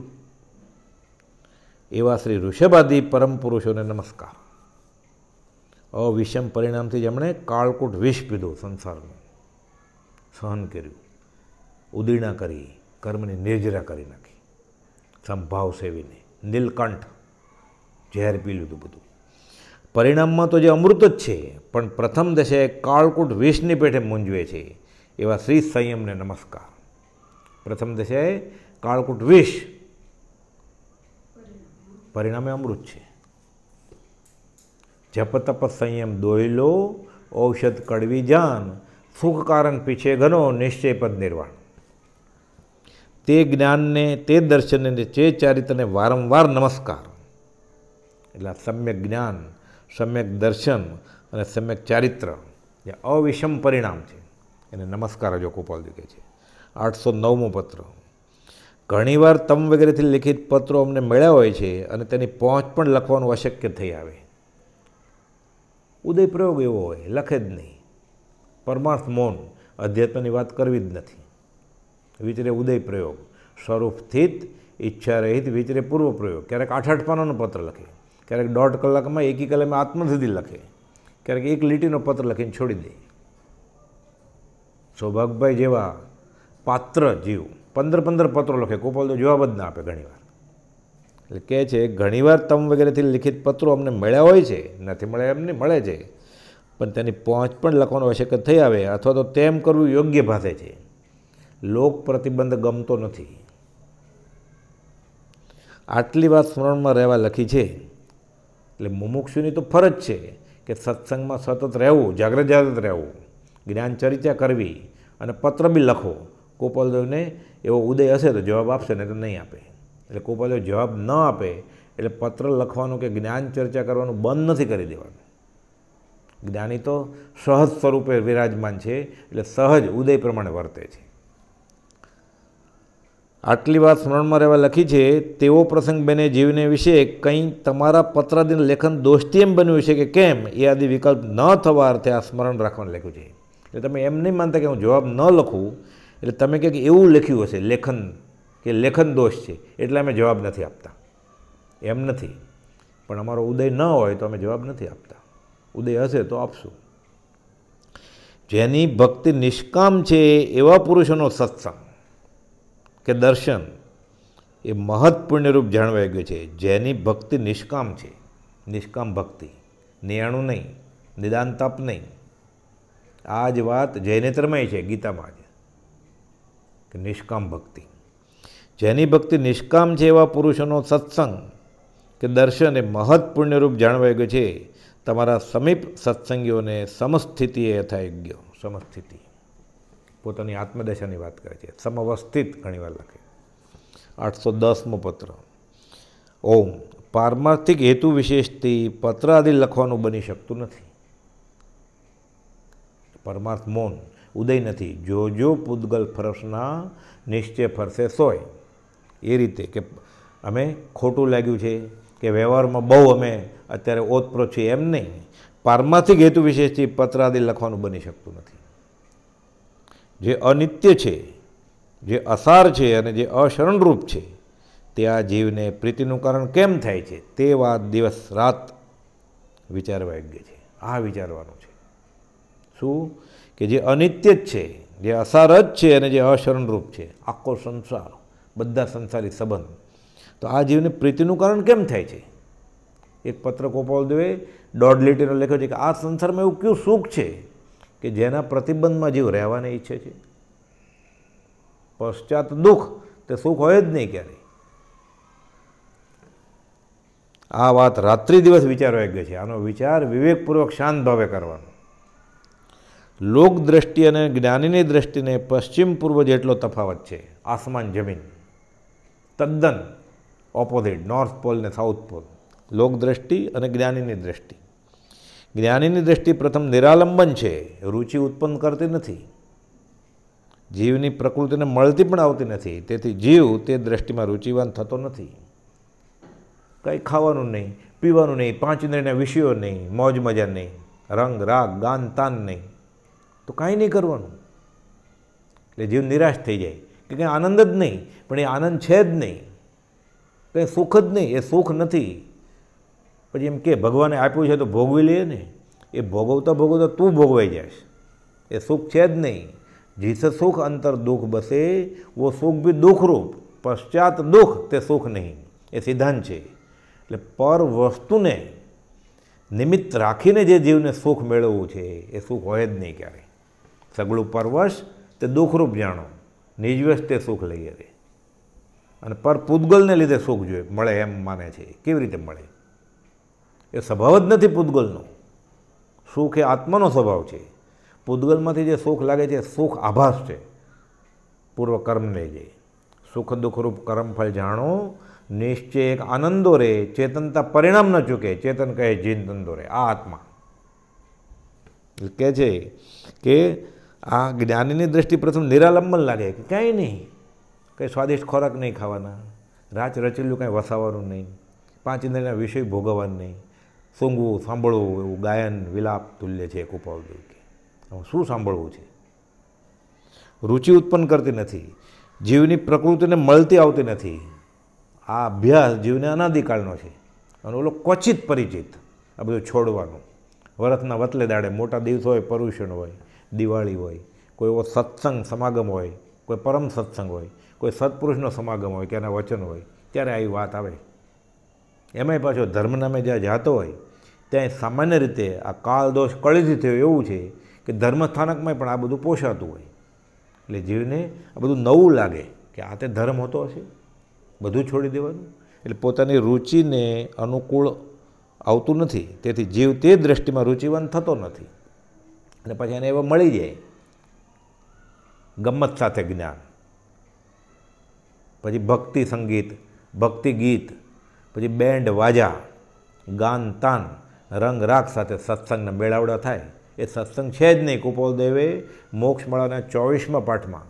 એવા શ્રી ઋષભાદી પરમ પુરુષોને નમસ્કાર. અવિષમ પરિણામથી જેમણે કાળકૂટ વિષ પીધું, સંસારનું સહન કર્યું, ઉદીર્ણા કરી, કર્મની નિર્જરા કરી નાખી, સંભાવ સેવીને નીલકંઠ ઝેર પી લીધું બધું. પરિણામમાં તો જે અમૃત જ છે પણ પ્રથમ દશાએ કાળકૂટ વિષની પેઠે મૂંઝવે છે એવા શ્રી સંયમને નમસ્કાર. પ્રથમ દશાએ કાળકૂટ વિષ, પરિણામે અમૃત છે. જપ તપ સંયમ દોયલો, ઔષધ કડવી જાન, સુખ કારણ પીછે ઘનો, નિશ્ચય પદ નિર્વાણ. તે જ્ઞાનને, તે દર્શનને, તે ચારિત્રને વારંવાર નમસ્કાર. એટલે સમ્યક જ્ઞાન, સમ્યક દર્શન અને સમ્યક ચારિત્ર જે અવિષમ પરિણામ છે એને નમસ્કાર જો કુપોલજી કહે છે. 809મો પત્ર. ઘણીવાર તમ વગેરેથી લિખિત પત્રો અમને મળ્યા હોય છે અને તેની પહોંચ પણ લખવાનું અશક્ય થઈ આવે. ઉદય પ્રયોગ એવો હોય, લખે જ નહીં. પરમાર્થ મૌન, અધ્યાત્મની વાત કરવી જ નથી. વિચરે ઉદય પ્રયોગ, સ્વરૂપ સ્થિત, ઈચ્છા રહિત, વિચરે પૂર્વ પ્રયોગ. ક્યારેક 8-8 પાનાનો પત્ર લખે, ક્યારેક 1.5 કલાકમાં એકી કલમે આત્મસિદ્ધિ લખે, ક્યારેક 1 લીટીનો પત્ર લખીને છોડી દે. સૌભાગભાઈ જેવા પાત્ર જીવ 15-15 પત્રો લખે, કુપોલ તો જવાબ જ ના આપે ઘણીવાર. એટલે કહે છે ઘણીવાર તમ વગેરેથી લિખિત પત્રો અમને મળ્યા હોય છે, નથી મળ્યા એમ નહીં, મળે છે, પણ તેની પહોંચ પણ લખવાનો આવશ્યક થઈ આવે અથવા તો તેમ કરવું યોગ્ય ભાષે છે. લોક પ્રતિબંધ ગમતો નથી. આટલી વાત સ્મરણમાં રહેવા લખી છે. એટલે મુમુક્ષુની તો ફરજ છે કે સત્સંગમાં સતત રહેવું, જાગ્રત રહેવું, જ્ઞાન ચર્ચા કરવી અને પત્ર બી લખો. કુપોલદેવને એવો ઉદય હશે તો જવાબ આપશે, નહીં તો નહીં આપે. એટલે કુપોલદેવ જવાબ ન આપે એટલે પત્ર લખવાનું કે જ્ઞાન ચર્ચા કરવાનું બંધ નથી કરી દેવાનું. જ્ઞાની તો સહજ સ્વરૂપે વિરાજમાન છે એટલે સહજ ઉદય પ્રમાણે વર્તે છે. આટલી વાત સ્મરણમાં રહેવા લખી છે. તેવો પ્રસંગ બને જીવને વિશે કંઈ તમારા પત્રાદિનું લેખન દોષથી એમ બન્યું છે કે કેમ એ આદિ વિકલ્પ ન થવા અર્થે આ સ્મરણ રાખવાનું લખ્યું છે. એટલે તમે એમ નહીં માનતા કે હું જવાબ ન લખું એટલે તમે કંઈક એવું લખ્યું હશે લેખન કે લેખન દોષ છે એટલે અમે જવાબ નથી આપતા, એમ નથી. પણ અમારો ઉદય ન હોય તો અમે જવાબ નથી આપતા, ઉદય હશે તો આપશું. જેની ભક્તિ નિષ્કામ છે એવા પુરુષોનો સત્સંગ કે દર્શન એ મહદ પુણ્યરૂપ જાણવાઈ ગયું છે. જેની ભક્તિ નિષ્કામ છે, નિષ્કામ ભક્તિ, નિયાણું નહીં, નિદાન તપ નહીં. આ જ વાત જૈનેતરમાંય છે, ગીતામાં જ, કે નિષ્કામ ભક્તિ. જેની ભક્તિ નિષ્કામ છે એવા પુરુષોનો સત્સંગ કે દર્શન એ મહદ પુણ્યરૂપ જાણવા યોગ્ય છે તમારા સમીપ સત્સંગીઓને સમસ્થિતિએ યથાયોગ્ય. સમસ્થિતિ પોતાની આત્મદશાની વાત કરે છે. સમવસ્થિત ઘણીવાર લખે. 810મો પત્ર. ઓમ. પારમાર્થિક હેતુ વિશેષથી પત્ર આદિ લખવાનું બની શકતું નથી. પરમાર્થ મૌન ઉદય નથી. જો પૂતગલ ફરસના નિશ્ચય ફરશે સોય. એ રીતે કે અમે ખોટું લાગ્યું છે કે વ્યવહારમાં બહુ અમે અત્યારે ઓતપ્રોત છીએ એમ નહીં. પારમાર્થિક હેતુ વિશેષથી પત્ર આદિ લખવાનું બની શકતું નથી. જે અનિત્ય છે, જે અસાર છે અને જે અશરણરૂપ છે તે આ જીવને પ્રીતિનું કારણ કેમ થાય છે તે વાત દિવસ રાત વિચારવા યોગ્ય છે. આ વિચારવાનું છે. શું? કે જે અનિત્ય જ છે, જે અસાર જ છે અને જે અશરણરૂપ છે, આખો સંસાર, બધા સંસારી સંબંધ, તો આ જીવને પ્રીતિનું કારણ કેમ થાય છે? એક પત્ર ગોપાલદેવે 1.5 લીટીનો લખ્યો છે કે આ સંસારમાં એવું કયું સુખ છે કે જેના પ્રતિબંધમાં જીવ રહેવાને ઈચ્છે છે? પશ્ચાત દુઃખ તે સુખ હોય જ નહીં ક્યારેય. આ વાત રાત્રિ દિવસ વિચારવા યોગ્ય છે. આનો વિચાર વિવેકપૂર્વક શાંત ભાવે કરવાનો. લોક દ્રષ્ટિ અને જ્ઞાનીની દ્રષ્ટિને પશ્ચિમ પૂર્વ જેટલો તફાવત છે. આસમાન જમીન, તદ્દન ઓપોઝિટ. નોર્થ પોલ ને સાઉથ પોલ. લોક દ્રષ્ટિ અને જ્ઞાનીની દ્રષ્ટિ. જ્ઞાનીની દ્રષ્ટિ પ્રથમ નિરાલંબન છે, રુચિ ઉત્પન્ન કરતી નથી, જીવની પ્રકૃતિને મળતી પણ આવતી નથી. તેથી જીવ તે દ્રષ્ટિમાં રુચિવાન થતો નથી. કંઈ ખાવાનું નહીં, પીવાનું નહીં, 5 ઇન્દ્રિયના વિષયો નહીં, મોજ મજા નહીં, રંગ રાગ ગાન તાન નહીં, તો કાંઈ નહીં કરવાનું. એટલે જીવ નિરાશ થઈ જાય કે કંઈ આનંદ જ નહીં. પણ એ આનંદ છે જ નહીં, કંઈ સુખ જ નહીં, એ સુખ નથી. પછી એમ કે ભગવાને આપ્યું છે તો ભોગવી લઈએ ને. એ ભોગવતા ભોગવતા તું ભોગવાઈ જઈશ. એ સુખ છે જ નહીં. જીસે સુખ અંતર દુઃખ બસે વો સુખ બી દુઃખરૂપ, પશ્ચાત દુઃખ તે સુખ નહીં. એ સિદ્ધાંત છે. એટલે પર વસ્તુને નિમિત્ત રાખીને જે જીવને સુખ મેળવવું છે એ સુખ હોય જ નહીં ક્યારેય. સગળું પરવશ તે દુઃખરૂપ જાણો, નિજવશ તે સુખ લઈએ રે. અને પર પૂતગલને લીધે સુખ જોઈએ મળે એમ માને છે. કેવી રીતે મળે? એ સ્વભાવ જ નથી પૂતગલનો. સુખ એ આત્માનો સ્વભાવ છે. પૂતગલમાંથી જે સુખ લાગે છે સુખ આભાસ છે પૂર્વ કર્મને. જે સુખ દુઃખરૂપ કર્મફળ જાણો, નિશ્ચય એક આનંદો રે, ચેતનતા પરિણામ ન ચૂકે, ચેતન કહે ચિંતનદો રે. આ આત્મા કહે છે કે આ જ્ઞાનીની દ્રષ્ટિ પ્રથમ નિરાલંબન લાગે કે કાંઈ નહીં, કંઈ સ્વાદિષ્ટ ખોરાક નહીં ખાવાના, રાચ રચેલું કાંઈ વસાવવાનું નહીં, 5 ઇન્દ્રિયના વિષય ભોગવવાનું નહીં, સૂંઘવું સાંભળવું એવું ગાયન વિલાપ તુલ્ય છે. કૃપાળદેવ કે શું સાંભળવું છે? રુચિ ઉત્પન્ન કરતી નથી, જીવની પ્રકૃતિને મળતી આવતી નથી. આ અભ્યાસ જીવને અનાદિકાળનો છે. અને ઓલો ક્વચિત પરિચિત આ બધું છોડવાનું. વરસના વતલે દાડે મોટા દિવસો હોય, પર્યુષણ હોય, દિવાળી હોય, કોઈ એવો સત્સંગ સમાગમ હોય, કોઈ પરમ સત્સંગ હોય, કોઈ સત્પુરુષનો સમાગમ હોય કે એના વચન હોય, ત્યારે આવી વાત આવે. એમાંય પાછો ધર્મ નામે જ્યાં જાતો હોય ત્યાં સામાન્ય રીતે આ કાળ દોષ કળીથી થયો એવું છે કે ધર્મસ્થાનકમાં પણ આ બધું પોષાતું હોય. એટલે જીવને આ બધું નવું લાગે કે આ તે ધર્મ હોતો હશે, બધું છોડી દેવાનું. એટલે પોતાની રુચિને અનુકૂળ આવતું નથી. તેથી જીવ તે દ્રષ્ટિમાં રુચિવાન થતો નથી. અને પછી એને એવા મળી જાય ગમ્મત સાથે જ્ઞાન, પછી ભક્તિ સંગીત, ભક્તિ ગીત, પછી બેન્ડ વાજા, ગાન તાન, રંગ રાગ સાથે સત્સંગના મેળાવડા થાય. એ સત્સંગ છે જ નહીં. કૃપાળદેવે મોક્ષમાળાના 24મા પાઠમાં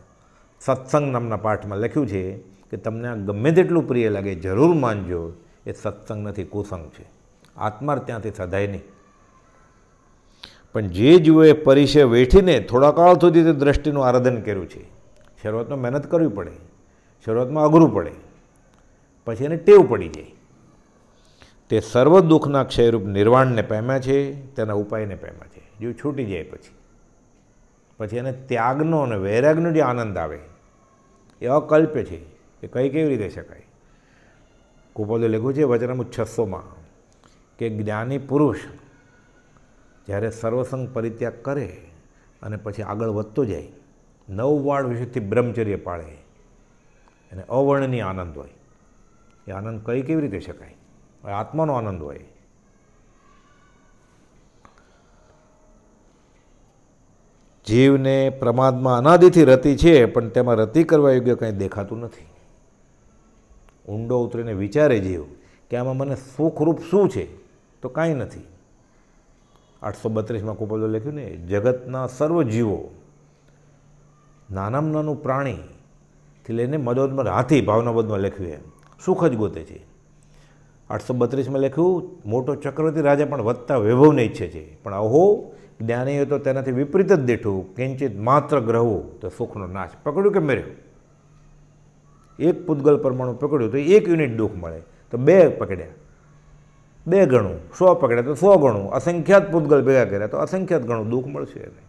સત્સંગ નામના પાઠમાં લખ્યું છે કે તમને આ ગમે તેટલું પ્રિય લાગે જરૂર માનજો, એ સત્સંગ નથી, કુસંગ છે. આત્મા ત્યાંથી સધાય નહીં. પણ જે જીવોએ પરિચય વેઠીને થોડા કાળ સુધી તે દ્રષ્ટિનું આરાધન કર્યું છે, શરૂઆતમાં મહેનત કરવી પડે, શરૂઆતમાં અઘરું પડે, પછી એને ટેવ પડી જાય, તે સર્વ દુઃખના ક્ષયરૂપ નિર્વાણને પામ્યા છે, તેના ઉપાયને પામ્યા છે. જીવ છૂટી જાય પછી એને ત્યાગનો અને વૈરાગનો જે આનંદ આવે એ અકલ્પ્ય છે. એ કેવી રીતે શકાય? કૃપાળદેવે લખ્યું છે વચનામૃત 600માં કે જ્ઞાની પુરુષ જ્યારે સર્વસંગ પરિત્યાગ કરે અને પછી આગળ વધતો જાય, 9 વાળ વિષયથી બ્રહ્મચર્ય પાળે, એને અવર્ણનીય આનંદ હોય. એ આનંદ કેવી રીતે શકાય? આત્માનો આનંદ હોય. જીવને પ્રમાદમાં અનાદિથી રતિ છે, પણ તેમાં રતિ કરવા યોગ્ય કંઈ દેખાતું નથી. ઊંડો ઉતરીને વિચારે જીવ કે આમાં મને સુખરૂપ શું છે, તો કાંઈ નથી. 832માં કુપોલે લખ્યું ને, જગતના સર્વ જીવો, નાનામાં નાનું પ્રાણીથી લઈને મદોદમાં હાથી, ભાવનાબોધમાં લખ્યું એમ સુખ જ ગોતે છે. 832માં લખ્યું, મોટો ચક્રવર્તી રાજા પણ વધતા વૈભવને ઈચ્છે છે, પણ અહો જ્ઞાનીઓ તો તેનાથી વિપરીત જ દેઠું, કિંચિત માત્ર ગ્રહવું તો સુખનો નાશ. પકડ્યું કે મેળ્યું? એક પૂતગલ પરમાણુ પકડ્યું તો 1 યુનિટ દુઃખ મળે, તો 2 પકડ્યા 2 ગણું, 100 પકડ્યા તો 100 ગણું, અસંખ્યાત પૂતગલ ભેગા કર્યા તો અસંખ્યાત ગણું દુઃખ મળશે એને,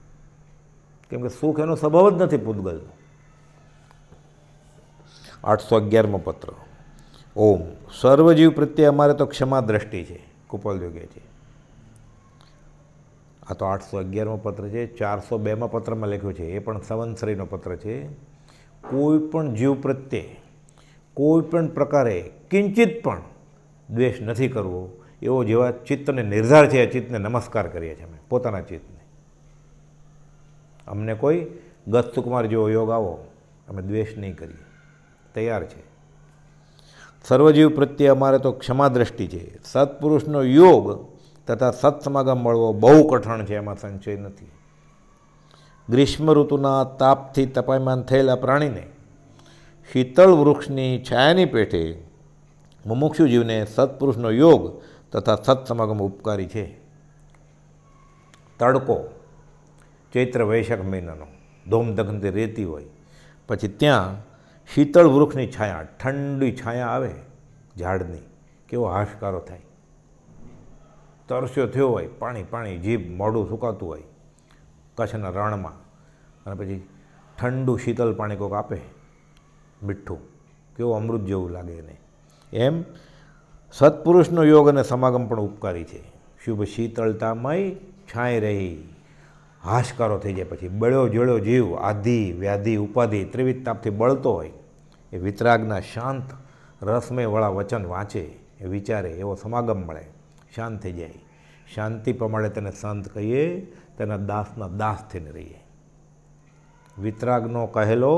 કેમ કે સુખ એનો સ્વભાવ જ નથી પૂતગલનો. 811મો પત્ર. ઓમ સર્વજીવ પ્રત્યે અમારે તો ક્ષમા દ્રષ્ટિ છે, કુપોલદેવ કહે છે. આ તો 811મો પત્ર છે. 402માં પત્રમાં લખ્યું છે, એ પણ સંવત્સરીનો પત્ર છે. કોઈ પણ જીવ પ્રત્યે કોઈ પણ પ્રકારે કિંચિત પણ દ્વેષ નથી કરવો, એવો જેવા ચિત્તને નિર્ધાર છે, એ ચિત્તને નમસ્કાર કરીએ છીએ અમે, પોતાના ચિત્તને. અમને કોઈ ગસ્તુકુમાર જેવો યોગ આવો, અમે દ્વેષ નહીં કરીએ, તૈયાર છે. સર્વજીવ પ્રત્યે અમારે તો ક્ષમા દ્રષ્ટિ છે. સત્પુરુષનો યોગ તથા સત્સમાગમ મળવો બહુ કઠણ છે, એમાં સંશય નથી. ગ્રીષ્મ ઋતુના તાપથી તપાયમાન થયેલા પ્રાણીને શીતળ વૃક્ષની છાયાની પેઠે મુમુક્ષુ જીવને સત્પુરુષનો યોગ તથા સત્સમાગમ ઉપકારી છે. તડકો ચૈત્ર વૈશાખ મહિનાનો ધોમધખનથી રેતી હોય, પછી ત્યાં શીતળ વૃક્ષની છાયા, ઠંડી છાયા આવે ઝાડની, કેવો હાશકારો થાય. તરસ્યો થયો હોય, પાણી પાણી, જીભ મોઢું સુકાતું હોય કચ્છના રણમાં, અને પછી ઠંડુ શીતળ પાણી કોઈક આપે મીઠું, કેવું અમૃત જેવું લાગે એને. એમ સત્પુરુષનો યોગ અને સમાગમ પણ ઉપકારી છે. શુભ શીતળતામય છાંય રહી, હાશકારો થઈ જાય, પછી બળ્યો જળ્યો જીવ આધિ વ્યાધિ ઉપાધિ ત્રિવિધ તાપથી બળતો હોય, એ વિતરાગના શાંત રસમયવાળા વચન વાંચે, એ વિચારે, એવો સમાગમ મળે, શાંત થઈ જાય. શાંતિ પ્રમાણે તેને સંત કહીએ, તેના દાસના દાસ થઈને રહીએ. વિતરાગનો કહેલો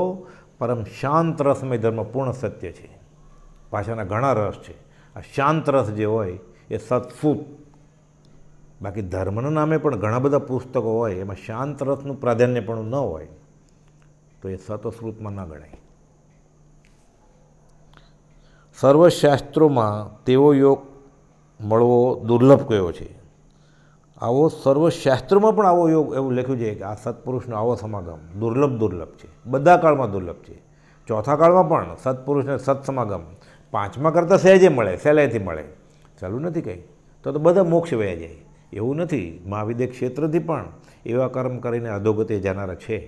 પરમ શાંત રસમય ધર્મ પૂર્ણ સત્ય છે. ભાષાના ઘણા રસ છે, આ શાંત રસ જે હોય એ સત્સુત. બાકી ધર્મના નામે પણ ઘણા બધા પુસ્તકો હોય, એમાં શાંત રસનું પ્રાધાન્ય પણ ન હોય, તો એ સતશ્રુતમાં ન ગણાય. સર્વશાસ્ત્રોમાં તેવો યોગ મળવો દુર્લભ કયો છે. આવો સર્વશાસ્ત્રોમાં પણ આવો યોગ એવું લખ્યું છે કે આ સત્પુરુષનો આવો સમાગમ દુર્લભ છે, બધા કાળમાં દુર્લભ છે. ચોથા કાળમાં પણ સત્પુરુષને સત્સમાગમ 5મા કરતાં સહેજે મળે, સહેલાઈથી મળે, ચાલુ નથી કંઈ, તો બધા મોક્ષ વયા જાય એવું નથી. મહાવિદ્ય ક્ષેત્રથી પણ એવા કર્મ કરીને અધોગતિ જનારા છે.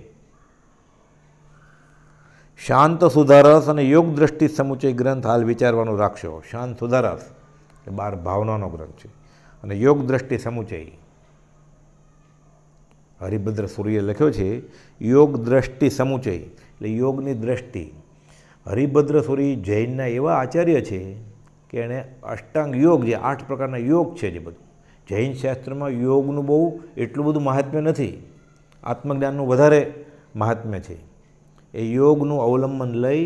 શાંત સુધારસ અને યોગ દ્રષ્ટિ સમુચય ગ્રંથ હાલ વિચારવાનું રાખશો. શાંત સુધારસ એ 12 ભાવનાનો ગ્રંથ છે, અને યોગ દ્રષ્ટિ સમુચય હરિભદ્ર સૂર્યે લખ્યો છે. યોગ દ્રષ્ટિ સમુચય એટલે યોગની દ્રષ્ટિ. હરિભદ્ર સૂરી જૈનના એવા આચાર્ય છે કે એણે અષ્ટાંગ યોગ, જે 8 પ્રકારના યોગ છે, જે બધું જૈન શાસ્ત્રમાં યોગનું બહુ એટલું બધું મહાત્મ્ય નથી, આત્મજ્ઞાનનું વધારે મહાત્મ્ય છે. એ યોગનું અવલંબન લઈ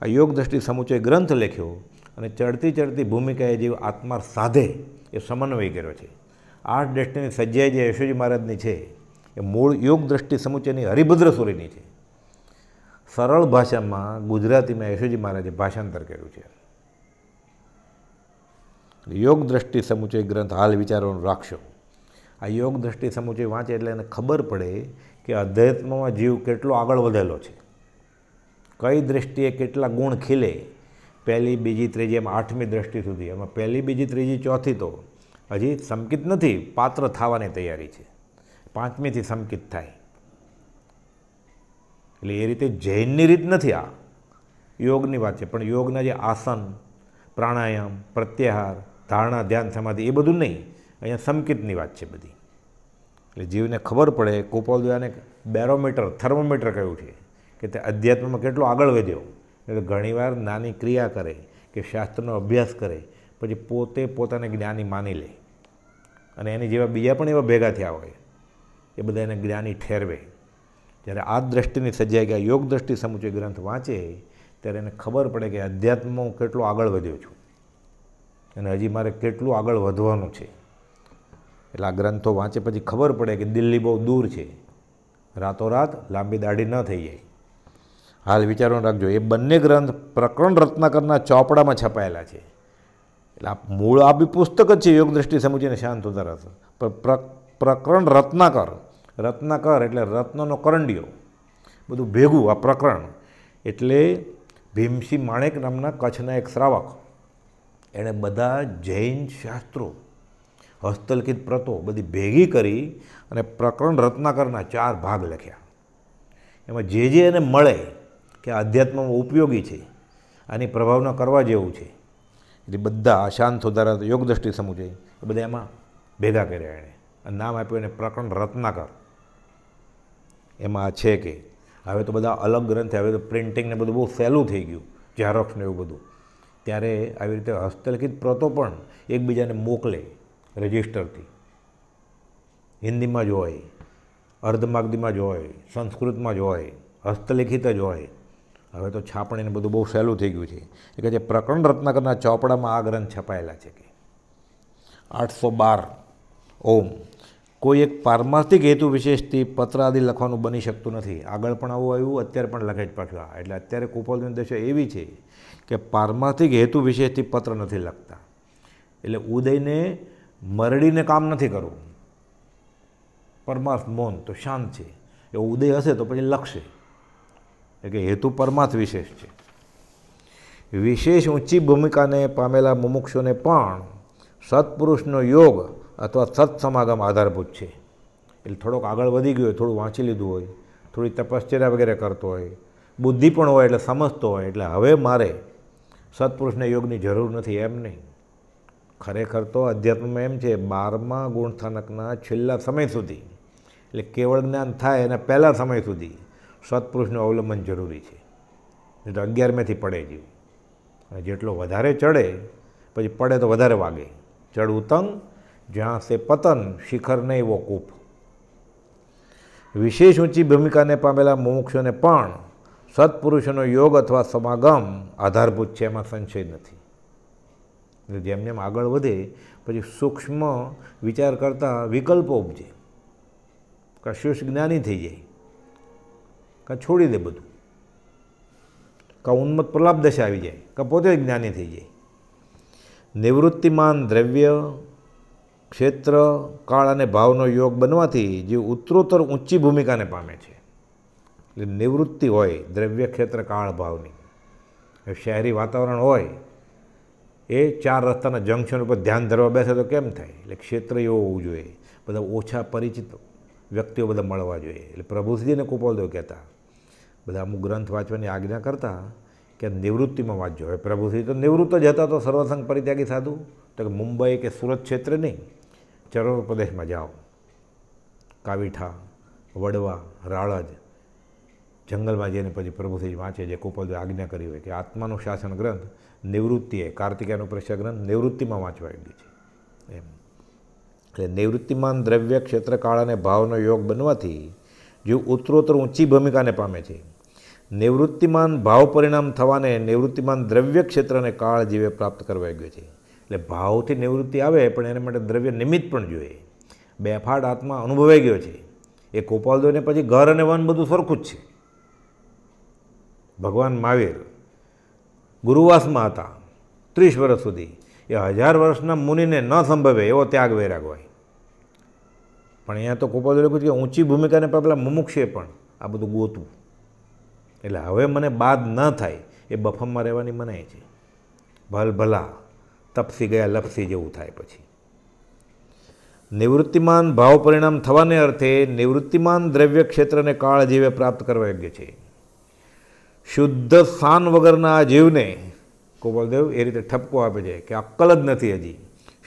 આ યોગ દ્રષ્ટિ સમુચય ગ્રંથ લખ્યો, અને ચડતી ચડતી ભૂમિકાએ જે આત્મા સાધે એ સમન્વય કર્યો છે. 8 દ્રષ્ટિની સજ્જાઈ જે યશોજી મહારાજની છે, એ મૂળ યોગ દ્રષ્ટિ સમુચયની હરિભદ્ર સૂરીની છે. સરળ ભાષામાં ગુજરાતીમાં યશોજી મહારાજે ભાષાંતર કર્યું છે. યોગ દ્રષ્ટિ સમુચય ગ્રંથ હાલ વિચારવાનું રાખશો. આ યોગ દ્રષ્ટિ સમુચય વાંચે એટલે એને ખબર પડે કે અધ્યાત્મમાં જીવ કેટલો આગળ વધેલો છે, કઈ દ્રષ્ટિએ કેટલા ગુણ ખીલે. પહેલી, બીજી, ત્રીજી, એમ 8મી દ્રષ્ટિ સુધી. એમાં પહેલી, બીજી, ત્રીજી, ચોથી તો હજી સંકિત નથી, પાત્ર થવાની તૈયારી છે. 5મીથી સંકિત થાય. એટલે એ રીતે જૈનની રીત નથી, આ યોગની વાત છે. પણ યોગના જે આસન, પ્રાણાયામ, પ્રત્યાહાર, ધારણા, ધ્યાન, સમાધિ, એ બધું નહીં, અહીંયા સંકિતની વાત છે બધી. એટલે જીવને ખબર પડે. કુપોલદ્વાને બેરોમીટર, થર્મોમીટર કહ્યું છે કે તે અધ્યાત્મમાં કેટલો આગળ વધ્યો. એટલે ઘણીવાર નાની ક્રિયા કરે કે શાસ્ત્રનો અભ્યાસ કરે, પછી પોતે પોતાને જ્ઞાની માની લે અને એની જેવા બીજા પણ એવા ભેગા થયા હોય એ બધા એને જ્ઞાની ઠેરવે. જ્યારે આ દ્રષ્ટિની સજ્જાઈ કે યોગ દ્રષ્ટિ સમુચય ગ્રંથ વાંચે ત્યારે એને ખબર પડે કે અધ્યાત્મમાં હું કેટલો આગળ વધ્યો છું અને હજી મારે કેટલું આગળ વધવાનું છે. એટલે આ ગ્રંથો વાંચે પછી ખબર પડે કે દિલ્હી બહુ દૂર છે, રાતોરાત લાંબી દાઢી ન થઈ જાય. હાલ વિચારવાનું રાખજો, એ બંને ગ્રંથ પ્રકરણ રત્નાકરના ચોપડામાં છપાયેલા છે. એટલે આ મૂળ આ બી પુસ્તક જ છે યોગ દ્રષ્ટિ સમુચય અને શાંત ઉદારસ, પણ પ્રકરણ રત્નાકર, રત્નાકર એટલે રત્નનો કરંડિયો, બધું ભેગું આ પ્રકરણ. એટલે ભીમસિંહ માણેક નામના કચ્છના એક શ્રાવક એણે બધા જૈન શાસ્ત્રો, હસ્તલિખિત પ્રતો બધી ભેગી કરી અને પ્રકરણ રત્નાકરના 4 ભાગ લખ્યા. એમાં જે એને મળે કે અધ્યાત્મમાં ઉપયોગી છે, આની પ્રભાવના કરવા જેવું છે, એટલે બધા શાંત સુધારા યોગ દ્રષ્ટિ સમુચય એ બધા એમાં ભેગા કર્યા એણે અને નામ આપ્યું એને પ્રકરણ રત્નાકર. એમાં છે કે હવે તો બધા અલગ ગ્રંથ, હવે તો પ્રિન્ટિંગ ને બધું બહુ સહેલું થઈ ગયું, ઝેરોક્સ ને એવું બધું. ત્યારે આવી રીતે હસ્તલિખિત પ્રતો પણ એકબીજાને મોકલે રજિસ્ટરથી, હિન્દીમાં જ હોય, અર્ધમાગધીમાં જ હોય, સંસ્કૃતમાં જ હોય, હસ્તલિખિત જ હોય. હવે તો છાપણીને બધું બહુ સહેલું થઈ ગયું છે. એ કહે છે પ્રકરણ રત્નાકરના ચોપડામાં આ ગ્રંથ છપાયેલા છે કે 812 ઓમ. કોઈ એક પારમાર્થિક હેતુ વિશેષથી પત્ર આદિ લખવાનું બની શકતું નથી. આગળ પણ આવું આવ્યું, અત્યારે પણ લખે જ પાછું. એટલે અત્યારે કુપોલની દશા એવી છે કે પારમાર્થિક હેતુ વિશેષથી પત્ર નથી લખતા. એટલે ઉદયને મરડીને કામ નથી કરવું. પરમાર્થ મૌન તો શાંત છે, એ ઉદય હશે તો પછી લખશે. એટલે કે હેતુ પરમાર્થ વિશેષ છે. વિશેષ ઊંચી ભૂમિકાને પામેલા મુમુક્ષોને પણ સત્પુરુષનો યોગ અથવા સત્સમાગમ આધારભૂત છે. એટલે થોડોક આગળ વધી ગયો હોય, થોડું વાંચી લીધું હોય, થોડી તપશ્ચર્યા વગેરે કરતો હોય, બુદ્ધિ પણ હોય એટલે સમજતો હોય, એટલે હવે મારે સત્પુરુષને યોગની જરૂર નથી એમ નહીં. ખરેખર તો અધ્યાત્મમાં એમ છે 12મા ગુણસ્થાનકના છેલ્લા સમય સુધી, એટલે કેવળ જ્ઞાન થાય એના પહેલાં સમય સુધી સત્પુરુષનું અવલંબન જરૂરી છે. નહીં તો 11મેથી પડે જેવું. અને જેટલો વધારે ચડે પછી પડે તો વધારે વાગે. ચડ ઉતંગ જ્યાં સે પતન, શિખર નહીં વો કૂપ. વિશેષ ઊંચી ભૂમિકાને પામેલા મુમુક્ષોને પણ સત્પુરુષોનો યોગ અથવા સમાગમ આધારભૂત છે, એમાં સંશય નથી. જેમ જેમ આગળ વધે પછી સૂક્ષ્મ વિચાર કરતાં વિકલ્પો ઉપજે. કશું જ્ઞાની થઈ જાય, કાં છોડી દે બધું, કાં ઉન્મત્ત પ્રલાપ દશા આવી જાય, કાં પોતે જ્ઞાની થઈ જાય. નિવૃત્તિમાન દ્રવ્ય, ક્ષેત્ર, કાળ અને ભાવનો યોગ બનવાથી જીવ ઉત્તરોત્તર ઊંચી ભૂમિકાને પામે છે. એટલે નિવૃત્તિ હોય દ્રવ્ય, ક્ષેત્ર, કાળ, ભાવની. શહેરી વાતાવરણ હોય, એ 4 રસ્તાના જંકશન ઉપર ધ્યાન ધરવા બેસે તો કેમ થાય? એટલે ક્ષેત્ર એવું હોવું જોઈએ, બધા ઓછા પરિચિત વ્યક્તિઓ બધા મળવા જોઈએ. એટલે પ્રભુશ્રીને કુપોલદેવ કહેતા, બધા અમુક ગ્રંથ વાંચવાની આજ્ઞા કરતા કે નિવૃત્તિમાં વાંચજો. હવે પ્રભુશ્રી તો નિવૃત્ત જ હતા, તો સર્વસંગ પરિત્યાગી સાધુ, તો કે મુંબઈ કે સુરત ક્ષેત્ર નહીં, ચરોતર પ્રદેશમાં જાઓ, કાવીઠા, વડવા, રાળજ, જંગલમાં જઈને પછી પ્રભુશ્રી વાંચે જે કુપોલદેવ આજ્ઞા કરી હોય કે આત્માનું શાસન ગ્રંથ નિવૃત્તિએ, કાર્તિકેયનું પ્રશ્ન ગ્રંથ નિવૃત્તિમાં વાંચવા આવી છે એમ. એટલે નિવૃત્તિમાન દ્રવ્ય, ક્ષેત્ર, કાળ અને ભાવનો યોગ બનવાથી જીવ ઉત્તરોત્તર ઊંચી ભૂમિકાને પામે છે. નિવૃત્તિમાન ભાવ પરિણામ થવાને નિવૃત્તિમાન દ્રવ્ય, ક્ષેત્ર અને કાળ જીવે પ્રાપ્ત કરવા ગયો છે. એટલે ભાવથી નિવૃત્તિ આવે પણ એને માટે દ્રવ્ય નિમિત્ત પણ જોઈએ. બેફાડ આત્મા અનુભવાઈ ગયો છે. એ કુપોલદેવને પછી ઘર અને વન બધું સરખું જ છે. ભગવાન મહાવીર ગુરુવાસમાં હતા 30 વર્ષ સુધી. એ 1000 વર્ષના મુનિને ન સંભવે એવો ત્યાગ વૈરાગ હોય. પણ અહીંયા તો કુપોલદેવ લખ્યું કે ઊંચી ભૂમિકાને પેલા મુમુક્ષે પણ આ બધું ગોતું. એટલે હવે મને બાદ ન થાય એ બફમમાં રહેવાની મનાય છે. ભલ ભલા તપસી ગયા લપસી જેવું થાય પછી. નિવૃત્તિમાન ભાવ પરિણામ થવાને અર્થે નિવૃત્તિમાન દ્રવ્ય, ક્ષેત્ર અને કાળ જીવે પ્રાપ્ત કરવા યોગ્ય છે. શુદ્ધ સ્થાન વગરના આ જીવને કુપોલદેવ એ રીતે ઠપકો આપે છે કે અક્કલ જ નથી હજી.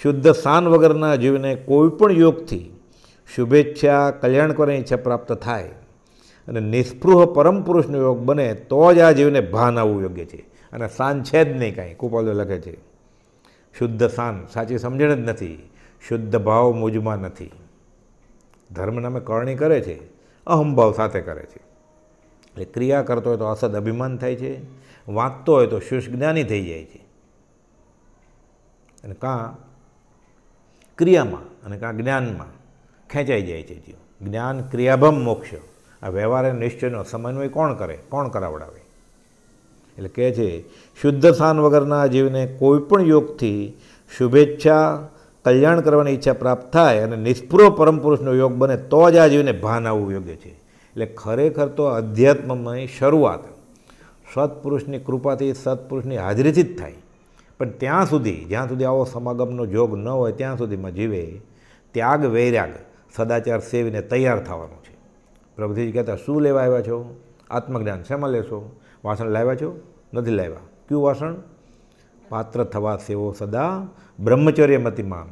શુદ્ધ સ્થાન વગરના જીવને કોઈ પણ યોગથી શુભેચ્છા, કલ્યાણ કરવાની ઈચ્છા પ્રાપ્ત થાય અને નિસ્પૃહ પરમ પુરુષનો યોગ બને તો જ આ જીવને ભાન આવવું યોગ્ય છે. અને સ્થાન છે જ નહીં કાંઈ. કુપોલદેવ લખે છે શુદ્ધ શાન સાચી સમજણ જ નથી, શુદ્ધ ભાવ મુજમાં નથી. ધર્મ નામે કરણી કરે છે, અહંભાવ સાથે કરે છે. એટલે ક્રિયા કરતો હોય તો અસદ અભિમાન થાય છે, વાંચતો હોય તો શુષ્ક જ્ઞાની થઈ જાય છે. અને કાં ક્રિયામાં અને કાં જ્ઞાનમાં ખેંચાઈ જાય છે જીવ. જ્ઞાન ક્રિયાભમ મોક્ષ. આ વ્યવહાર અને નિશ્ચયનો સમન્વય કોણ કરે, કોણ કરાવડાવે? એટલે કહે છે શુદ્ધ શાન વગરના જીવને કોઈ પણ યોગથી શુભેચ્છા કલ્યાણ કરવાની ઈચ્છા પ્રાપ્ત થાય અને નિષ્પૃહ પરમ પુરુષનો યોગ બને તો જ આ જીવને ભાન આવવું યોગ્ય છે. એટલે ખરેખર તો અધ્યાત્મની શરૂઆત સત્પુરુષની કૃપાથી, સત્પુરુષની હાજરીથી જ થાય. પણ ત્યાં સુધી, જ્યાં સુધી આવો સમાગમનો જોગ ન હોય ત્યાં સુધીમાં જીવે ત્યાગ વૈરાગ સદાચાર સેવીને તૈયાર થવાનું છે. પ્રભુજી કહેતા શું લેવા આવ્યા છો? આત્મજ્ઞાન. શેમાં લેશો? વાસણ લાવ્યા છો? નથી લાવ્યા. કયું વાસણ? પાત્ર થવા સેવો સદા બ્રહ્મચર્ય મતિમાન.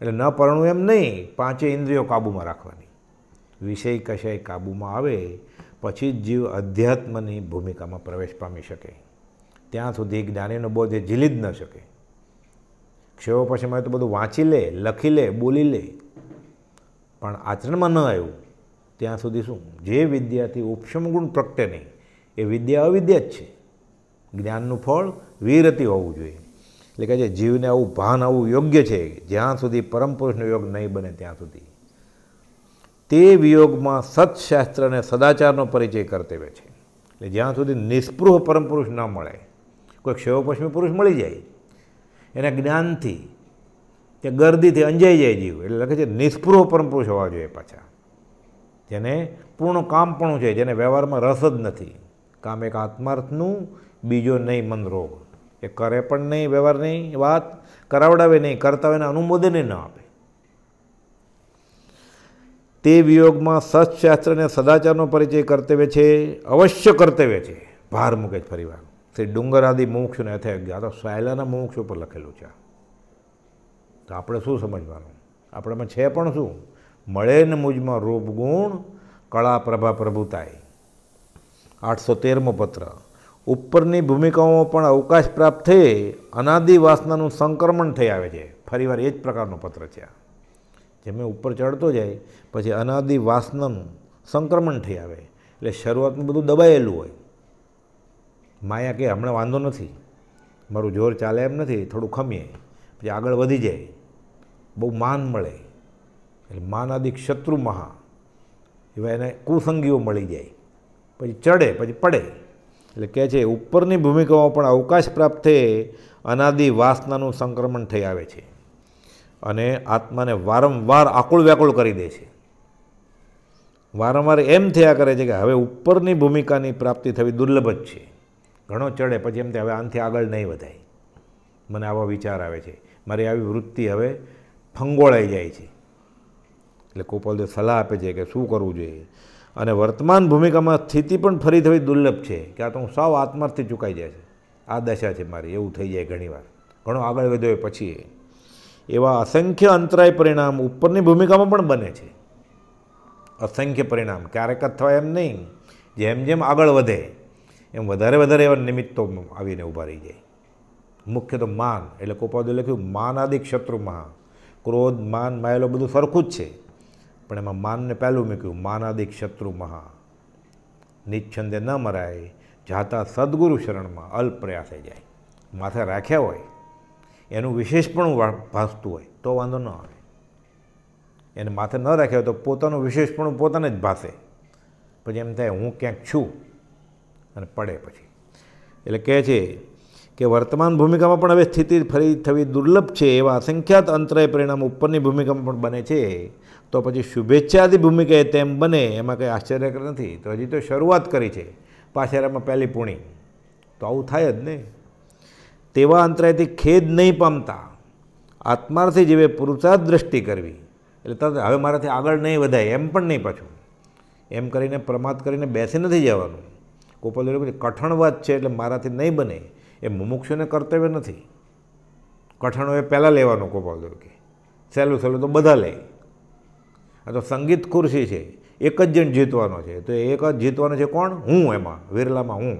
એટલે ન પરણવું એમ નહીં, પાંચે ઇન્દ્રિયો કાબૂમાં રાખવાની. વિષય કશાય કાબૂમાં આવે પછી જ જીવ અધ્યાત્મની ભૂમિકામાં પ્રવેશ પામી શકે. ત્યાં સુધી જ્ઞાનીનો બોધ એ ઝીલી જ ન શકે. ક્ષયો પછી તો બધું વાંચી લે, લખી લે, બોલી લે, પણ આચરણમાં ન આવ્યું ત્યાં સુધી શું? જે વિદ્યાથી ઉપશમ ગુણ પ્રગટે નહીં એ વિદ્યા અવિદ્યા જ છે. જ્ઞાનનું ફળ વીરતિ હોવું જોઈએ. એટલે કહે છે જીવને આવું ભાન આવવું યોગ્ય છે જ્યાં સુધી પરમ પુરુષનો યોગ નહીં બને ત્યાં સુધી. તે વિયોગમાં સત્શાસ્ત્ર અને સદાચારનો પરિચય કર્તવ્ય છે. એટલે જ્યાં સુધી નિષ્પૃહ પરમ પુરુષ ન મળે, કોઈ ક્ષયોપશ્મી પુરુષ મળી જાય એના જ્ઞાનથી કે ગર્દીથી અંજાઈ જાય જીવ. એટલે લખે છે નિષ્પૃહ પરમ પુરુષ હોવા જોઈએ પાછા, જેને પૂર્ણ કામપણું છે, જેને વ્યવહારમાં રસ જ નથી. કામ એક આત્માર્થનું, બીજો નહીં મન રોગ. એ કરે પણ નહીં વ્યવહારની વાત, કરાવડાવે નહીં, કરતા હોય એને અનુમોદને ન આપે. તે વિયોગમાં સત્શાસ્ત્ર અને સદાચારનો પરિચય કર્તવ્ય છે, અવશ્ય કર્તવ્ય છે. ભાર મૂકે જ ફરી વાર તે ડુંગર આદિ મુમુક્ષુને અથે ગયા. તો સાયલાના મુમુક્ષુ પર લખેલું છે. તો આપણે શું સમજવાનું? આપણામાં છે પણ શું? મળે ને મુજમાં રૂપ ગુણ કળા પ્રભા પ્રભુતાય. 813મો પત્ર. ઉપરની ભૂમિકાઓમાં પણ અવકાશ પ્રાપ્ત થઈ અનાદિ વાસનાનું સંક્રમણ થઈ આવે છે. ફરીવાર એ જ પ્રકારનો પત્ર છે. જેમ ઉપર ચડતો જાય પછી અનાદિ વાસનાનું સંક્રમણ થઈ આવે. એટલે શરૂઆતમાં બધું દબાયેલું હોય. માયા કે હમણાં વાંધો નથી, મારું જોર ચાલે એમ નથી, થોડું ખમીએ, પછી આગળ વધી જાય, બહુ માન મળે. એટલે માનાદિક શત્રુ મહા એવા એને કુસંગીઓ મળી જાય, પછી ચડે, પછી પડે. એટલે કહે છે ઉપરની ભૂમિકાઓ પણ અવકાશ પ્રાપ્ત થઈ અનાદિ વાસનાનું સંક્રમણ થઈ આવે છે અને આત્માને વારંવાર આકુળ વ્યાકુળ કરી દે છે. વારંવાર એમ થયા કરે છે કે હવે ઉપરની ભૂમિકાની પ્રાપ્તિ થવી દુર્લભ જ છે. ઘણો ચડે પછી એમ થાય હવે આનાથી આગળ નહીં વધાય. મને આવા વિચાર આવે છે, મારી આવી વૃત્તિ હવે ફંગોળાઈ જાય છે. એટલે ગોપાલદેવ સલાહ આપે છે કે શું કરવું જોઈએ. અને વર્તમાન ભૂમિકામાં સ્થિતિ પણ ફરી થવી દુર્લભ છે કે આ તો હું સાવ આત્માર્થથી ચૂકાઈ જાય છે, આ દશા છે મારી, એવું થઈ જાય ઘણીવાર. ઘણો આગળ વધ્યો પછી એવા અસંખ્ય અંતરાય પરિણામ ઉપરની ભૂમિકામાં પણ બને છે. અસંખ્ય પરિણામ ક્યારેક જ થવાય એમ નહીં, જેમ જેમ આગળ વધે એમ વધારે વધારે એવા નિમિત્તો આવીને ઊભા રહી જાય. મુખ્ય તો માન. એટલે ગોપાલદેવે લખ્યું માનાદિક શત્રુમાં. ક્રોધ, માન, માયેલો બધું સરખું જ છે, પણ એમાં માનને પહેલું મૂક્યું. માનાદિક શત્રુ મહા. નિચ્છંદે ન મરાય, જાતા સદગુરુ શરણમાં અલ્પ પ્રયાસે જાય. માથે રાખ્યા હોય એનું વિશેષપણું ભાસતું હોય તો વાંધો ન આવે. એને માથે ન રાખ્યા હોય તો પોતાનું વિશેષપણું પોતાને જ ભાસે. પછી એમ થાય હું ક્યાંક છું અને પડે પછી. એટલે કહે છે કે વર્તમાન ભૂમિકામાં પણ હવે સ્થિતિ ફરી થવી દુર્લભ છે. એવા અસંખ્યાત અંતરાય પરિણામ ઉપરની ભૂમિકામાં પણ બને છે. તો પછી શુભેચ્છાદી ભૂમિકાએ તેમ બને એમાં કંઈ આશ્ચર્ય નથી. તો હજી તો શરૂઆત કરી છે, પાછળમાં પહેલી પૂણી, તો આવું થાય જ ને. તેવા અંતરાયથી ખેદ નહીં પામતા આત્માર્થી જેવે પુરુષાર્થ દ્રષ્ટિ કરવી. એટલે તરત હવે મારાથી આગળ નહીં વધાય એમ પણ નહીં. પાછું એમ કરીને પ્રમાદ કરીને બેસી નથી જવાનું. ગોપાલદેવ કહે કઠણ વાત છે એટલે મારાથી નહીં બને એ મુમુક્ષુને કર્તવ્ય નથી. કઠણો એ પહેલાં લેવાનું. ગોપાલદેવ કે સહેલું સહેલું તો બધા લે. આ તો સંગીત ખુરશી છે, એક જ જણ જીતવાનો છે. તો એક જ જીતવાનો છે કોણ? હું. એમાં વિરલામાં હું.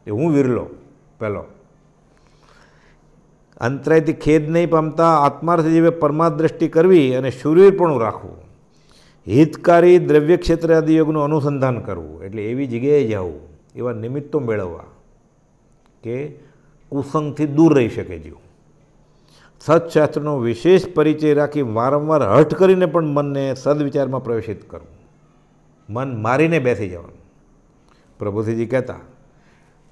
એ હું વિરલો પહેલો. અંતરાયથી ખેદ નહીં પામતા આત્માર્થ જીવે પરમાર્થ દ્રષ્ટિ કરવી અને શૂરવીરપણું રાખવું, હિતકારી દ્રવ્ય ક્ષેત્ર આદિ યોગનું અનુસંધાન કરવું, એટલે એવી જગ્યાએ જવું, એવા નિમિત્તો મેળવવા કે કુસંગથી દૂર રહી શકે જીવ. સત્શાસ્ત્રનો વિશેષ પરિચય રાખી વારંવાર હઠ કરીને પણ મનને સદવિચારમાં પ્રવેશિત કરવું. મન મારીને બેસી જવાનું. પ્રભુજીજી કહેતા,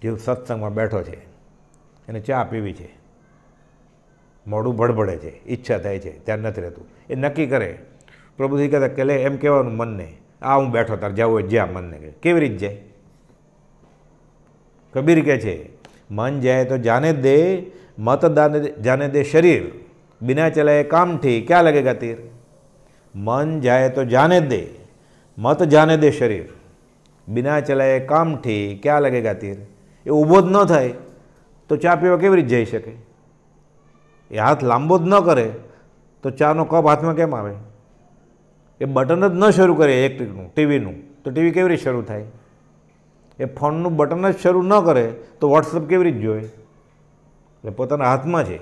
જેવ સત્સંગમાં બેઠો છે, એને ચા પીવી છે, મોઢું ભડભડે છે, ઈચ્છા થાય છે, ત્યાં નથી રહેતું, એ નક્કી કરે. પ્રભુજી કહેતા કે લે એમ કહેવાનું મનને, આ હું બેઠો તાર જવું હોય જ્યાં મનને કહે. કેવી રીતે જાય? કબીર કહે છે, મન જાય તો જાને દે, મત જાને દે શરીર, બિના ચલાએ કામથી ક્યાં लगेगा तीर. મન જાય તો જાને દે, મત જાને દે શરીર, બિના ચલાએ કામથી ક્યાં लगेगा तीर. એ ઊભો જ ન થાય તો ચા પીવા કેવી રીતે જઈ શકે? એ હાથ લાંબો જ ન કરે તો ચાનો કપ હાથમાં કેમ આવે? એ બટન જ ન શરૂ કરે ઇલેક્ટ્રિકનું, ટીવીનું, તો ટીવી કેવી રીતે શરૂ થાય? એ ફોનનું બટન જ શરૂ ન કરે તો વોટ્સઅપ કેવી રીતે જોવે? એટલે પોતાના હાથમાં છે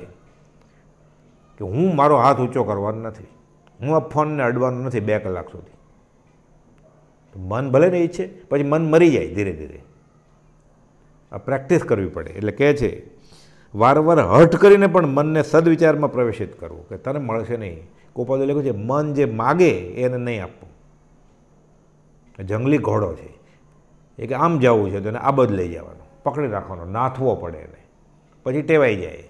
કે હું મારો હાથ ઊંચો કરવાનો નથી, હું આ ફોનને અડવાનો નથી 2 કલાક સુધી. તો મન ભલે ને ઈચ્છે, પછી મન મરી જાય ધીરે ધીરે. આ પ્રેક્ટિસ કરવી પડે. એટલે કહે છે વારંવાર હઠ કરીને પણ મનને સદવિચારમાં પ્રવેશિત કરવું કે તને મળશે નહીં. કોપાદે લખ્યું છે, મન જે માગે એને નહીં આપવું. જંગલી ઘોડો છે, એ કે આમ જવું છે તો એને આ બધ લઈ જવાનો, પકડી રાખવાનો, નાથવો પડે એને, પછી ટેવાઈ જાય.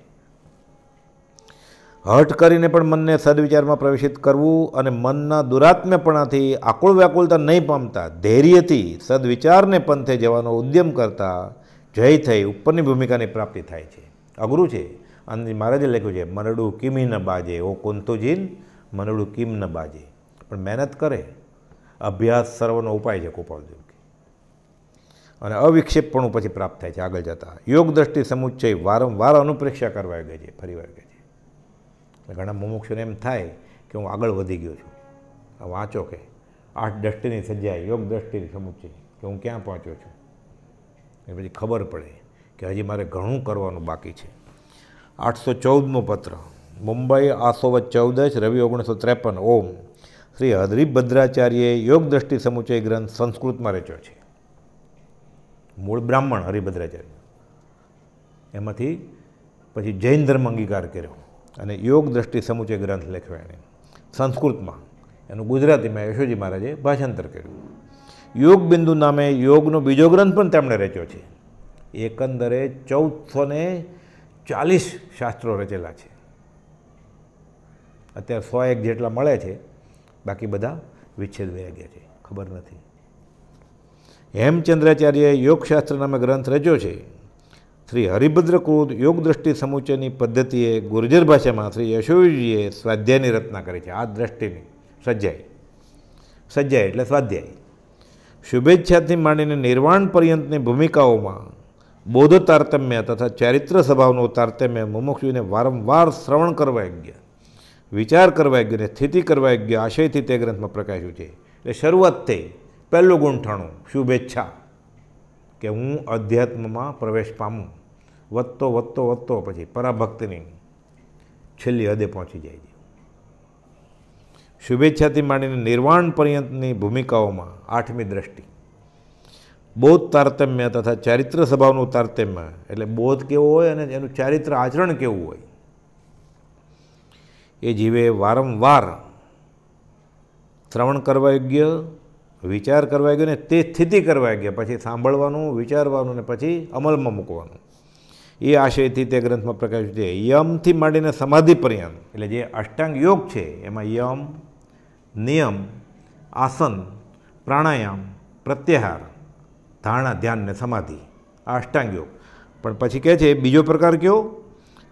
હઠ કરીને પણ મનને સદવિચારમાં પ્રવેશિત કરવું અને મનના દુરાત્મ્યપણાથી આકુળ વ્યાકુળતા નહીં પામતા ધૈર્યથી સદવિચારને પંથે જવાનો ઉદ્યમ કરતા જય થઈ ઉપરની ભૂમિકાની પ્રાપ્તિ થાય છે. અઘરું છે. અને મહારાજે લખ્યું છે, મનડું કિમી ન બાજે ઓ કુંતુજીન, મનડું કિમ ન બાજે. પણ મહેનત કરે, અભ્યાસ સર્વનો ઉપાય છે કૃપાળદેવ. અને અવિક્ષેપપણું પછી પ્રાપ્ત થાય છે આગળ જતાં. યોગ દ્રષ્ટિ સમુચ્ચય વારંવાર અનુપ્રેક્ષા કરવા ગઈ છે, ફરી વાર કહે છે. ઘણા મુમુક્ષુને એમ થાય કે હું આગળ વધી ગયો છું. આ વાંચો કે 8 દ્રષ્ટિની સજ્જાય, યોગ દ્રષ્ટિની સમુચ્ચય, કે હું ક્યાં પહોંચ્યો છું. એ પછી ખબર પડે કે હજી મારે ઘણું કરવાનું બાકી છે. 814મો પત્ર, મુંબઈ આસોવત 14 રવિ 1953. ઓમ. શ્રી હરિભદ્રાચાર્યએ યોગ દ્રષ્ટિ સમુચ્ચય ગ્રંથ સંસ્કૃતમાં રચ્યો છે. મૂળ બ્રાહ્મણ હરિભદ્રાચાર્ય, એમાંથી પછી જૈન ધર્મ અંગીકાર કર્યો અને યોગ દ્રષ્ટિ સમુચ્ચય ગ્રંથ લખ્યો એણે સંસ્કૃતમાં. એનું ગુજરાતીમાં યશોજી મહારાજે ભાષાંતર કર્યું. યોગ બિંદુ નામે યોગનો બીજો ગ્રંથ પણ તેમણે રચ્યો છે. એકંદરે 1440 શાસ્ત્રો રચેલા છે. અત્યારે 101 જેટલા મળે છે, બાકી બધા વિચ્છેદ વયા ગયા છે, ખબર નથી. હેમચંદ્રાચાર્યએ યોગશાસ્ત્ર નામે ગ્રંથ રચ્યો છે. શ્રી હરિભદ્રકૃત યોગ દ્રષ્ટિ સમુચ્ચયની પદ્ધતિએ ગુર્જર ભાષામાં શ્રી યશોજીએ સ્વાધ્યાયની રચના કરી છે. આ દ્રષ્ટિની સજ્જાય એટલે સ્વાધ્યાય. શુભેચ્છાથી માંડીને નિર્વાણ પર્યંતની ભૂમિકાઓમાં બોધ તારતમ્ય તથા ચારિત્ર સ્વભાવનું તારતમ્ય મુમુક્ષુને વારંવાર શ્રવણ કરવા યોગ્ય, વિચાર કરવા યોગ્ય અને સ્થિતિ કરવા યોગ્ય આશયથી તે ગ્રંથમાં પ્રકાશ્યું છે. એટલે શરૂઆત થઈ, પહેલું ગુંઠાણું શુભેચ્છા, કે હું અધ્યાત્મમાં પ્રવેશ પામું. વધતો વધતો વધતો પછી પરાભક્તિની છેલ્લી હદે પહોંચી જાય છે. શુભેચ્છાથી માંડીને નિર્વાણ પર્યંતની ભૂમિકાઓમાં 8મી દ્રષ્ટિ, બોધ તારતમ્ય તથા ચારિત્ર સ્વભાવનું તારતમ્ય, એટલે બોધ કેવો હોય અને એનું ચારિત્ર આચરણ કેવું હોય એ જીવે વારંવાર શ્રવણ કરવા યોગ્ય, વિચાર કરવા યોગ્ય ને તે સ્થિતિ કરવા યોગ્ય, પછી સાંભળવાનું, વિચારવાનું ને પછી અમલમાં મૂકવાનું. એ આશયથી તે ગ્રંથમાં પ્રકાશિત છે. યમથી માંડીને સમાધિ પર્યંત, એટલે જે અષ્ટાંગ યોગ છે એમાં યમ, નિયમ, આસન, પ્રાણાયામ, પ્રત્યાહાર, ધારણા, ધ્યાન ને સમાધિ, આ અષ્ટાંગ યોગ. પણ પછી કહે છે બીજો પ્રકાર કયો,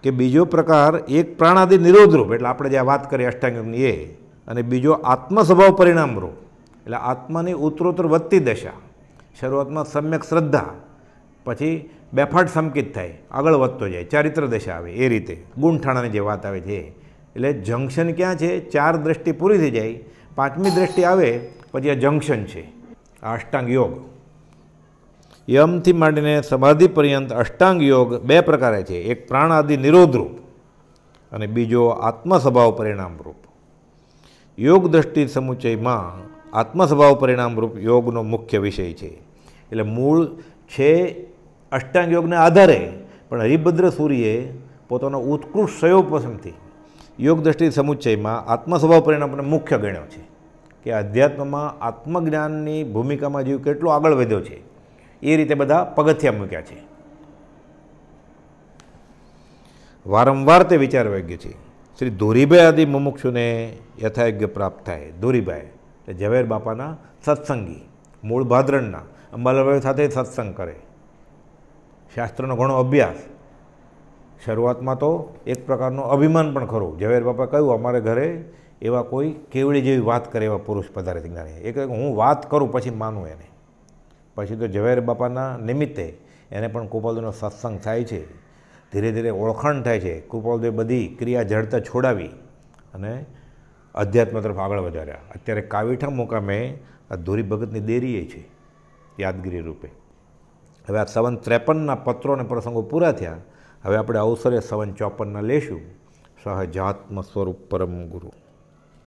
કે બીજો પ્રકાર એક પ્રાણાદિ નિરોધરૂપ, એટલે આપણે જે વાત કરીએ અષ્ટાંગ યોગની એ, અને બીજો આત્મ સ્વભાવ પરિણામરૂપ, એટલે આત્માની ઉત્તરોત્તર વધતી દશા. શરૂઆતમાં સમ્યક શ્રદ્ધા, પછી બેફાટ સંકિત થાય, આગળ વધતો જાય, ચારિત્ર દશા આવે. એ રીતે ગુંઠાણાની જે વાત આવે છે. એટલે જંક્શન ક્યાં છે? 4 દ્રષ્ટિ પૂરી થઈ જાય, 5મી દ્રષ્ટિ આવે પછી આ જંક્શન છે, આ અષ્ટાંગ યોગ. યમથી માંડીને સમાધિ પર્યંત અષ્ટાંગ યોગ 2 પ્રકારે છે. એક પ્રાણ આદિ નિરોધરૂપ, અને બીજો આત્મસ્વભાવ પરિણામરૂપ. યોગ દ્રષ્ટિ સમુચ્ચયમાં આત્મસ્વભાવ પરિણામરૂપ યોગનો મુખ્ય વિષય છે. એટલે મૂળ છે અષ્ટાંગ યોગને આધારે, પણ હરિભદ્ર સૂરીએ પોતાનો ઉત્કૃષ્ટ સંયોપસમથી યોગ દ્રષ્ટિ સમુચ્ચયમાં આત્મસ્વભાવ પરિણામને મુખ્ય ગણ્યો છે કે અધ્યાત્મમાં આત્મજ્ઞાનની ભૂમિકામાં જીવ કેટલો આગળ વધ્યો છે એ રીતે બધા પગથિયા મૂક્યા છે. વારંવાર તે વિચારવા યોગ્ય છે. શ્રી ધોરીભાઈ આદિ મુમુક્ષુને યથાયોગ્ય પ્રાપ્ત થાય. ધોરીભાઈ એટલે ઝવેર બાપાના સત્સંગી, મૂળ ભાદરણના, અંબાલાલભાઈ સાથે સત્સંગ કરે, શાસ્ત્રનો ઘણો અભ્યાસ. શરૂઆતમાં તો એક પ્રકારનો અભિમાન પણ ખરો. ઝવેર બાપા કહ્યું અમારે ઘરે એવા કોઈ કેવડી જેવી વાત કરે એવા પુરુષ પધારે જ્ઞાની. એ કહે હું વાત કરું પછી માનું એને. પછી તો ઝવેર બાપાના નિમિત્તે એને પણ કૃપાલદેવનો સત્સંગ થાય છે. ધીરે ધીરે ઓળખાણ થાય છે. કૃપાલદેવ બધી ક્રિયા જડતા છોડાવી અને અધ્યાત્મ તરફ આગળ વધાર્યા. અત્યારે કાવીઠા મુકામે આ ધોરી ભગતની દેરીએ છે યાદગીરી રૂપે. હવે આ 53 પત્રો અને પ્રસંગો પૂરા થયા. હવે આપણે અવસરે 54 લેશું. સહજાત્મ સ્વરૂપ પરમ ગુરુ.